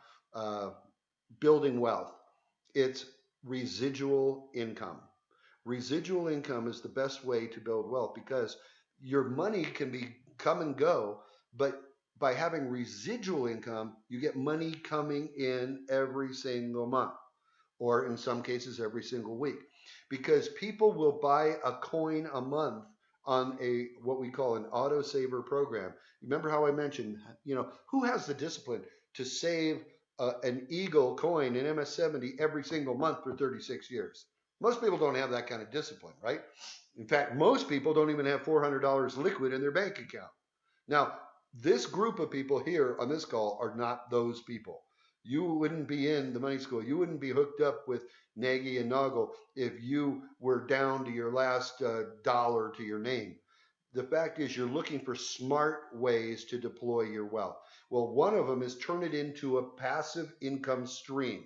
building wealth, it's residual income. Residual income is the best way to build wealth because your money can come and go, but by having residual income, you get money coming in every single month, or in some cases every single week, because people will buy a coin a month on what we call an autosaver program. Remember how I mentioned, who has the discipline to save an Eagle coin in MS-70 every single month for 36 years? Most people don't have that kind of discipline, right? In fact, most people don't even have $400 liquid in their bank account. Now, this group of people here on this call are not those people. You wouldn't be in the money school. You wouldn't be hooked up with Nagy and Noggle if you were down to your last dollar to your name. The fact is you're looking for smart ways to deploy your wealth. Well, one of them is turn it into a passive income stream.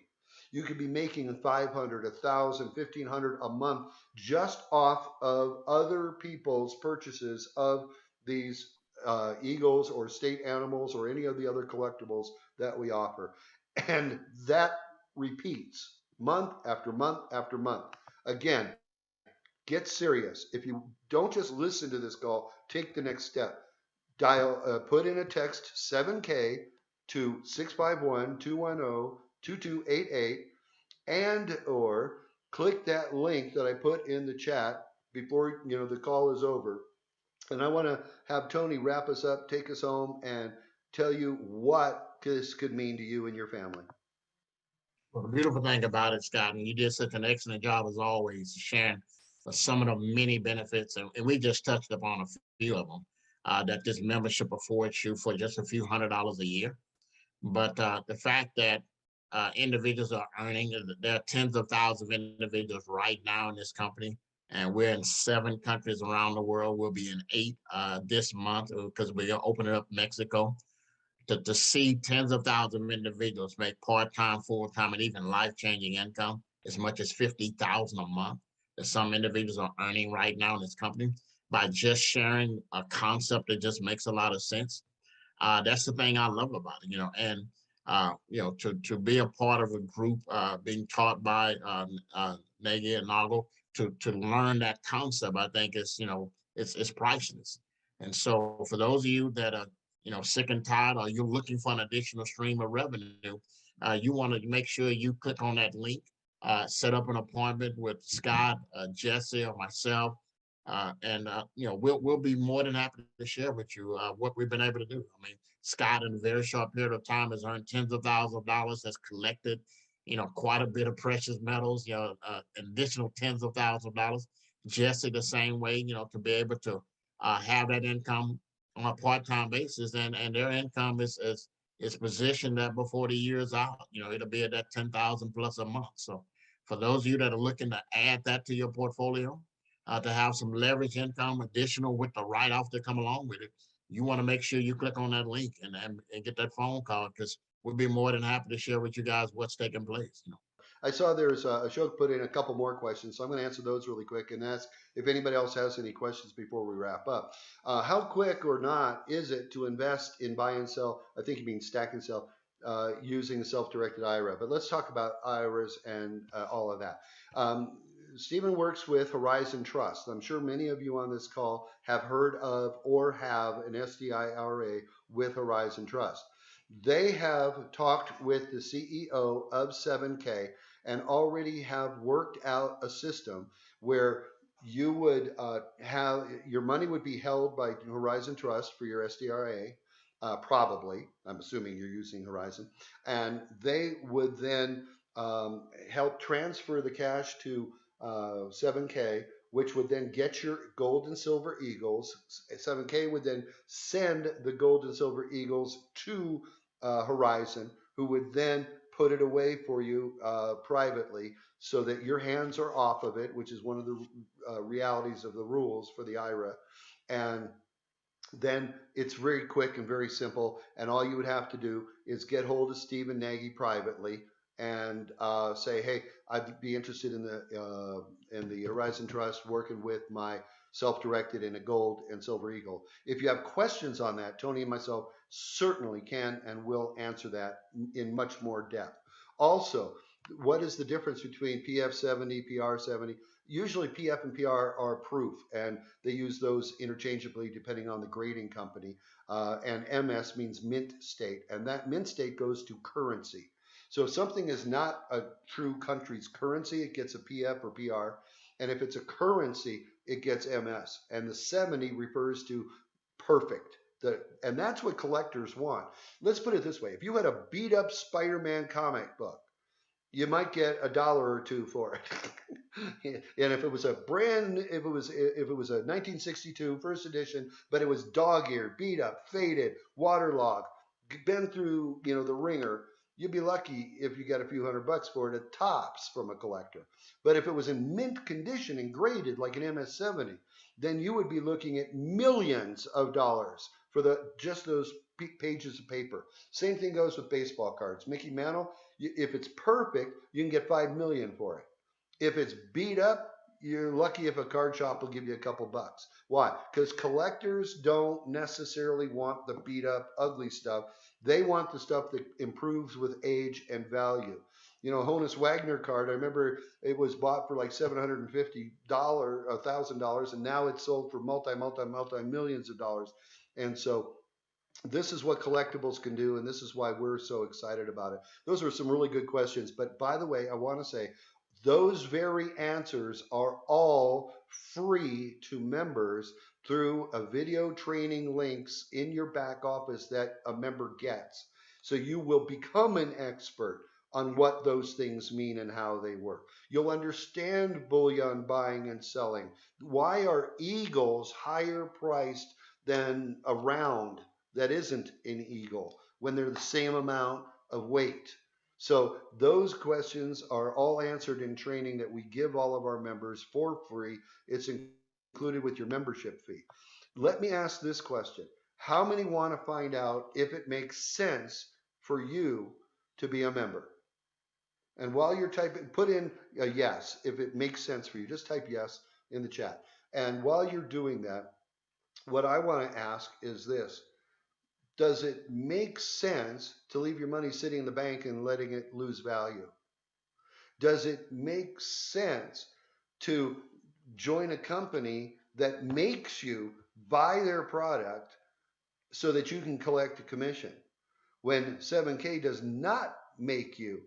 You could be making 500, 1,000, 1,500 a month just off of other people's purchases of these eagles or state animals or any of the other collectibles that we offer. And that repeats month after month after month. Again, get serious. If you don't just listen to this call, take the next step. Put in a text 7K to 651-210-2288 and or click that link that I put in the chat before the call is over. And I want to have Tony wrap us up, take us home, and tell you what this could mean to you and your family. Well, the beautiful thing about it, Scott, and you did such an excellent job as always sharing some of the many benefits, and we just touched upon a few of them that this membership affords you for just a few $100s a year. But the fact that individuals are earning, there are tens of thousands of individuals right now in this company, and we're in 7 countries around the world. We'll be in 8 this month because we're opening up Mexico. To see tens of thousands of individuals make part-time, full-time, and even life-changing income as much as 50,000 a month that some individuals are earning right now in this company by just sharing a concept that just makes a lot of sense. That's the thing I love about it, and to be a part of a group being taught by Nagy and Noggle to learn that concept, I think it's priceless. And so for those of you that are sick and tired, or you're looking for an additional stream of revenue, you want to make sure you click on that link, set up an appointment with Scott, Jesse, or myself, and we'll be more than happy to share with you what we've been able to do. I mean, Scott, in a very short period of time, has earned tens of thousands of dollars, has collected, quite a bit of precious metals, additional tens of thousands of dollars. Jesse, the same way, to be able to have that income on a part-time basis, and their income is positioned that before the year is out, it'll be at that 10,000 plus a month. So for those of you that are looking to add that to your portfolio, to have some leverage income additional with the write-off that come along with it, you want to make sure you click on that link and get that phone call, because we'll be more than happy to share with you guys what's taking place. I saw there's Ashok put in a couple more questions, so I'm going to answer those really quick and ask if anybody else has any questions before we wrap up. How quick or not is it to invest in buy and sell? I think you mean stack and sell using a self-directed IRA, but let's talk about IRAs and all of that. Stephen works with Horizon Trust. I'm sure many of you on this call have heard of or have an SDI IRA with Horizon Trust. They have talked with the CEO of 7K and already have worked out a system where you would have your money would be held by Horizon Trust for your SDRA, probably. I'm assuming you're using Horizon, and they would then help transfer the cash to 7K, which would then get your gold and silver eagles. 7K would then send the gold and silver eagles to Horizon, who would then put it away for you privately so that your hands are off of it, which is one of the realities of the rules for the IRA. And then it's very quick and very simple. And all you would have to do is get hold of Stephen Nagy privately and say, hey, I'd be interested in the Horizon Trust working with my self-directed in a gold and silver eagle. If you have questions on that, Tony and myself certainly can and will answer that in much more depth. Also, what is the difference between PF70, PR70? Usually PF and PR are proof, and they use those interchangeably depending on the grading company. And MS means mint state, and that mint state goes to currency. So if something is not a true country's currency, it gets a PF or PR. And if it's a currency, it gets MS. And the 70 refers to perfect. And that's what collectors want. Let's put it this way. If you had a beat up Spider-Man comic book, you might get $1 or $2 for it. And if it was a if it was a 1962 first edition, but it was dog-eared, beat up, faded, waterlogged, been through the ringer, you'd be lucky if you got a few $100 for it at tops from a collector. But if it was in mint condition and graded like an MS-70, then you would be looking at millions of dollars for the just those pages of paper. Same thing goes with baseball cards. Mickey Mantle, if it's perfect, you can get 5 million for it. If it's beat up, you're lucky if a card shop will give you a couple bucks. Why? Because collectors don't necessarily want the beat up, ugly stuff. They want the stuff that improves with age and value. You know, Honus Wagner card, I remember it was bought for like $750, $1,000, and now it's sold for multi millions of dollars. And so this is what collectibles can do, and this is why we're so excited about it. Those are some really good questions. But by the way, I want to say those very answers are all free to members through a video training links in your back office that a member gets. So you will become an expert on what those things mean and how they work. You'll understand bullion buying and selling. Why are eagles higher priced than a round that isn't an eagle when they're the same amount of weight? So those questions are all answered in training that we give all of our members for free. It's included with your membership fee. Let me ask this question. How many want to find out if it makes sense for you to be a member? And while you're typing, put in a yes if it makes sense for you. Just type yes in the chat. And while you're doing that, what I want to ask is this. Does it make sense to leave your money sitting in the bank and letting it lose value? Does it make sense to join a company that makes you buy their product so that you can collect a commission, when 7K does not make you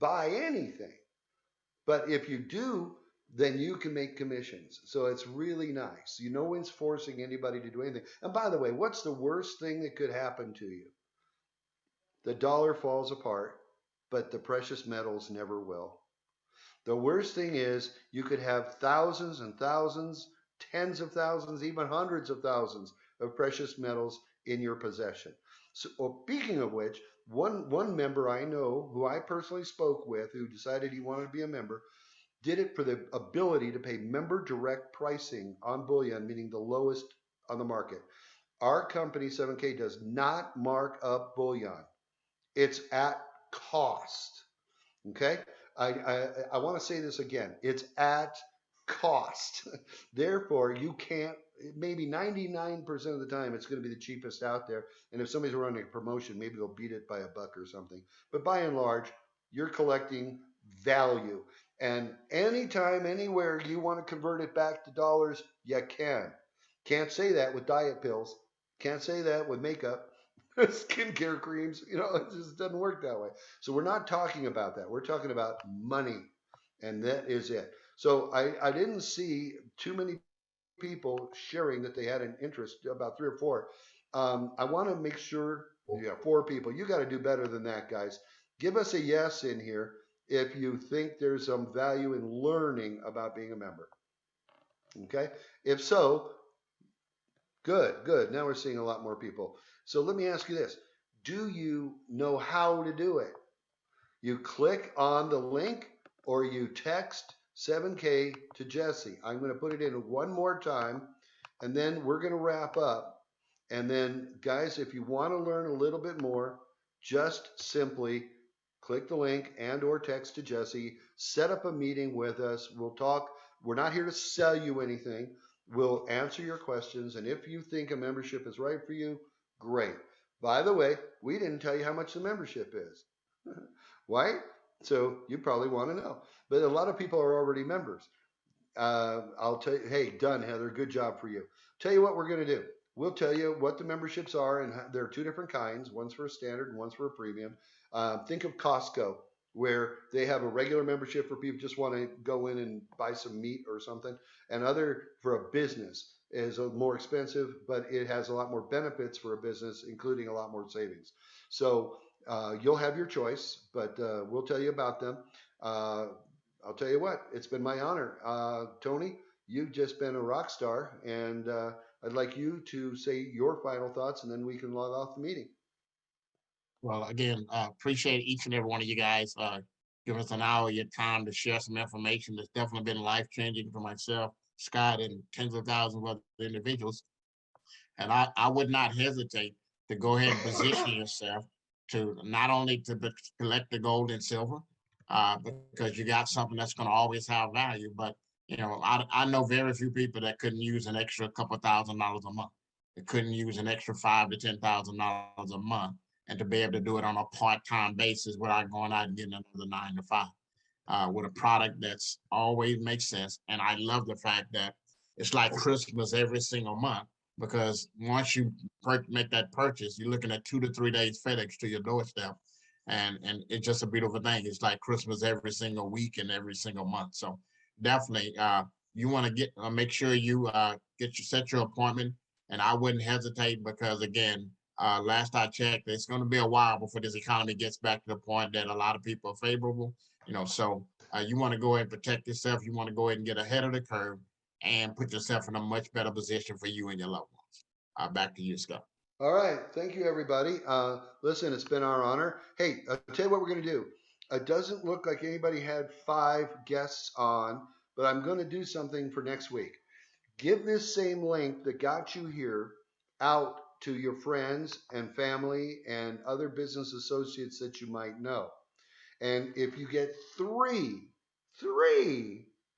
buy anything? But if you do, then you can make commissions. So it's really nice. No one's forcing anybody to do anything. And by the way, what's the worst thing that could happen to you? The dollar falls apart, but the precious metals never will. The worst thing is you could have thousands and thousands, tens of thousands, even hundreds of thousands of precious metals in your possession. So, speaking of which, one member I know who I personally spoke with, who decided he wanted to be a member, did it for the ability to pay member direct pricing on bullion, meaning the lowest on the market. Our company, 7K, does not mark up bullion. It's at cost. Okay? I want to say this again. It's at cost. Therefore, you can't, maybe 99% of the time, it's going to be the cheapest out there. And if somebody's running a promotion, maybe they'll beat it by $1 or something. But by and large, you're collecting value. And anytime, anywhere you want to convert it back to dollars, you can. Can't say that with diet pills. Can't say that with makeup, skincare creams. It just doesn't work that way. So we're not talking about that. We're talking about money, and that is it. So I didn't see too many people sharing that they had an interest, about 3 or 4. I want to make sure, 4 people. You got to do better than that, guys. Give us a yes in here if you think there's some value in learning about being a member. Okay? If so, good. Now we're seeing a lot more people. So let me ask you this. Do you know how to do it? You click on the link or you text 7K to Jesse. I'm going to put it in one more time, and then we're going to wrap up. And then, guys, if you want to learn a little bit more, just simply click the link and or text to Jesse. Set up a meeting with us. We'll talk. We're not here to sell you anything. We'll answer your questions. And if you think a membership is right for you, great. By the way, we didn't tell you how much the membership is. Right? So you probably want to know. But a lot of people are already members. I'll tell you, hey, done, Heather. Good job for you. Tell you what we're going to do. We'll tell you what the memberships are, and there are 2 different kinds. One's for a standard and one's for a premium. Think of Costco, where they have a regular membership for people who just want to go in and buy some meat or something. And other for a business is more expensive, but it has a lot more benefits for a business, including a lot more savings. So you'll have your choice, but we'll tell you about them. I'll tell you what, it's been my honor. Tony, you've just been a rock star, and I'd like you to say your final thoughts, and then we can log off the meeting. Well, again, appreciate each and every one of you guys. Give us an hour of your time to share some information that's definitely been life changing for myself, Scott, and tens of thousands of other individuals. And I would not hesitate to go ahead and position yourself to not only to collect the gold and silver, because you got something that's going to always have value, but I know very few people that couldn't use an extra couple $1,000s a month. They couldn't use an extra $5,000 to $10,000 a month, and to be able to do it on a part-time basis without going out and getting another 9 to 5, with a product that's always makes sense. And I love the fact that it's like Christmas every single month, because once you make that purchase, you're looking at 2 to 3 days FedEx to your doorstep, and it's just a beautiful thing. It's like Christmas every single week and every single month. So definitely, you want to make sure you set your appointment, and I wouldn't hesitate, because again, last I checked, it's going to be a while before this economy gets back to the point that a lot of people are favorable. So you want to go ahead and protect yourself. You want to go ahead and get ahead of the curve and put yourself in a much better position for you and your loved ones. Back to you, Scott. All right. Thank you, everybody. Listen, it's been our honor. Hey, I'll tell you what we're going to do. It doesn't look like anybody had 5 guests on, but I'm going to do something for next week. Give this same link that got you here out to your friends and family and other business associates that you might know. And if you get three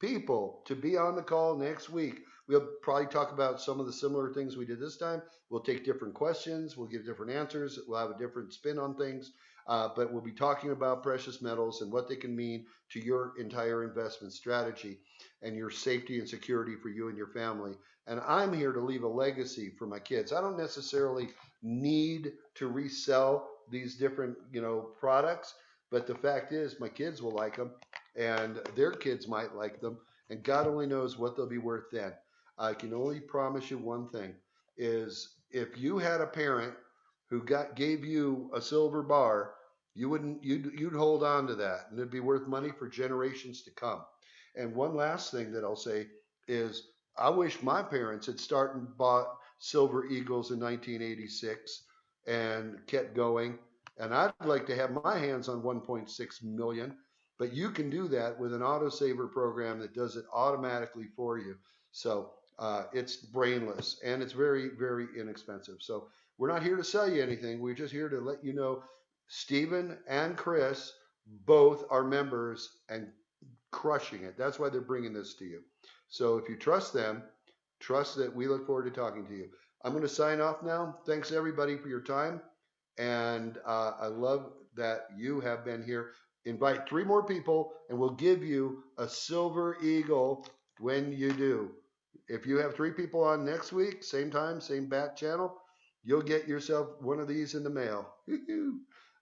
people to be on the call next week, we'll probably talk about some of the similar things we did this time. We'll take different questions. We'll give different answers. We'll have a different spin on things. But we'll be talking about precious metals and what they can mean to your entire investment strategy and your safety and security for you and your family. And I'm here to leave a legacy for my kids. I don't necessarily need to resell these different, products. But the fact is, my kids will like them, and their kids might like them, and God only knows what they'll be worth then. I can only promise you one thing: is if you had a parent who gave you a silver bar, you'd hold on to that, and it'd be worth money for generations to come. And one last thing that I'll say is, I wish my parents had started and bought Silver Eagles in 1986 and kept going. And I'd like to have my hands on 1.6 million, but you can do that with an autosaver program that does it automatically for you. So it's brainless, and it's very, very inexpensive. So we're not here to sell you anything. We're just here to let you know Stephen and Chris both are members and crushing it. That's why they're bringing this to you. So if you trust them, trust that we look forward to talking to you. I'm going to sign off now. Thanks everybody for your time. And I love that you have been here. Invite 3 more people, and we'll give you a Silver Eagle when you do. If you have 3 people on next week, same time, same bat channel, you'll get yourself one of these in the mail.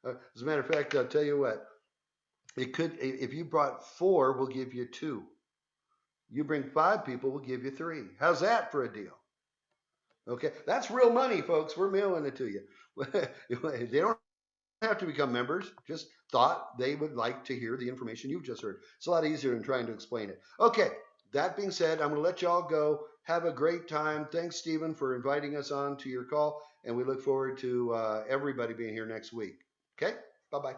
As a matter of fact, I'll tell you what. If you brought 4, we'll give you 2. You bring 5 people, we'll give you 3. How's that for a deal? Okay, that's real money, folks. We're mailing it to you. They don't have to become members. Just thought they would like to hear the information you've just heard. It's a lot easier than trying to explain it. Okay, that being said, I'm going to let y'all go. Have a great time. Thanks, Stephen, for inviting us on to your call, and we look forward to everybody being here next week. Okay, bye-bye.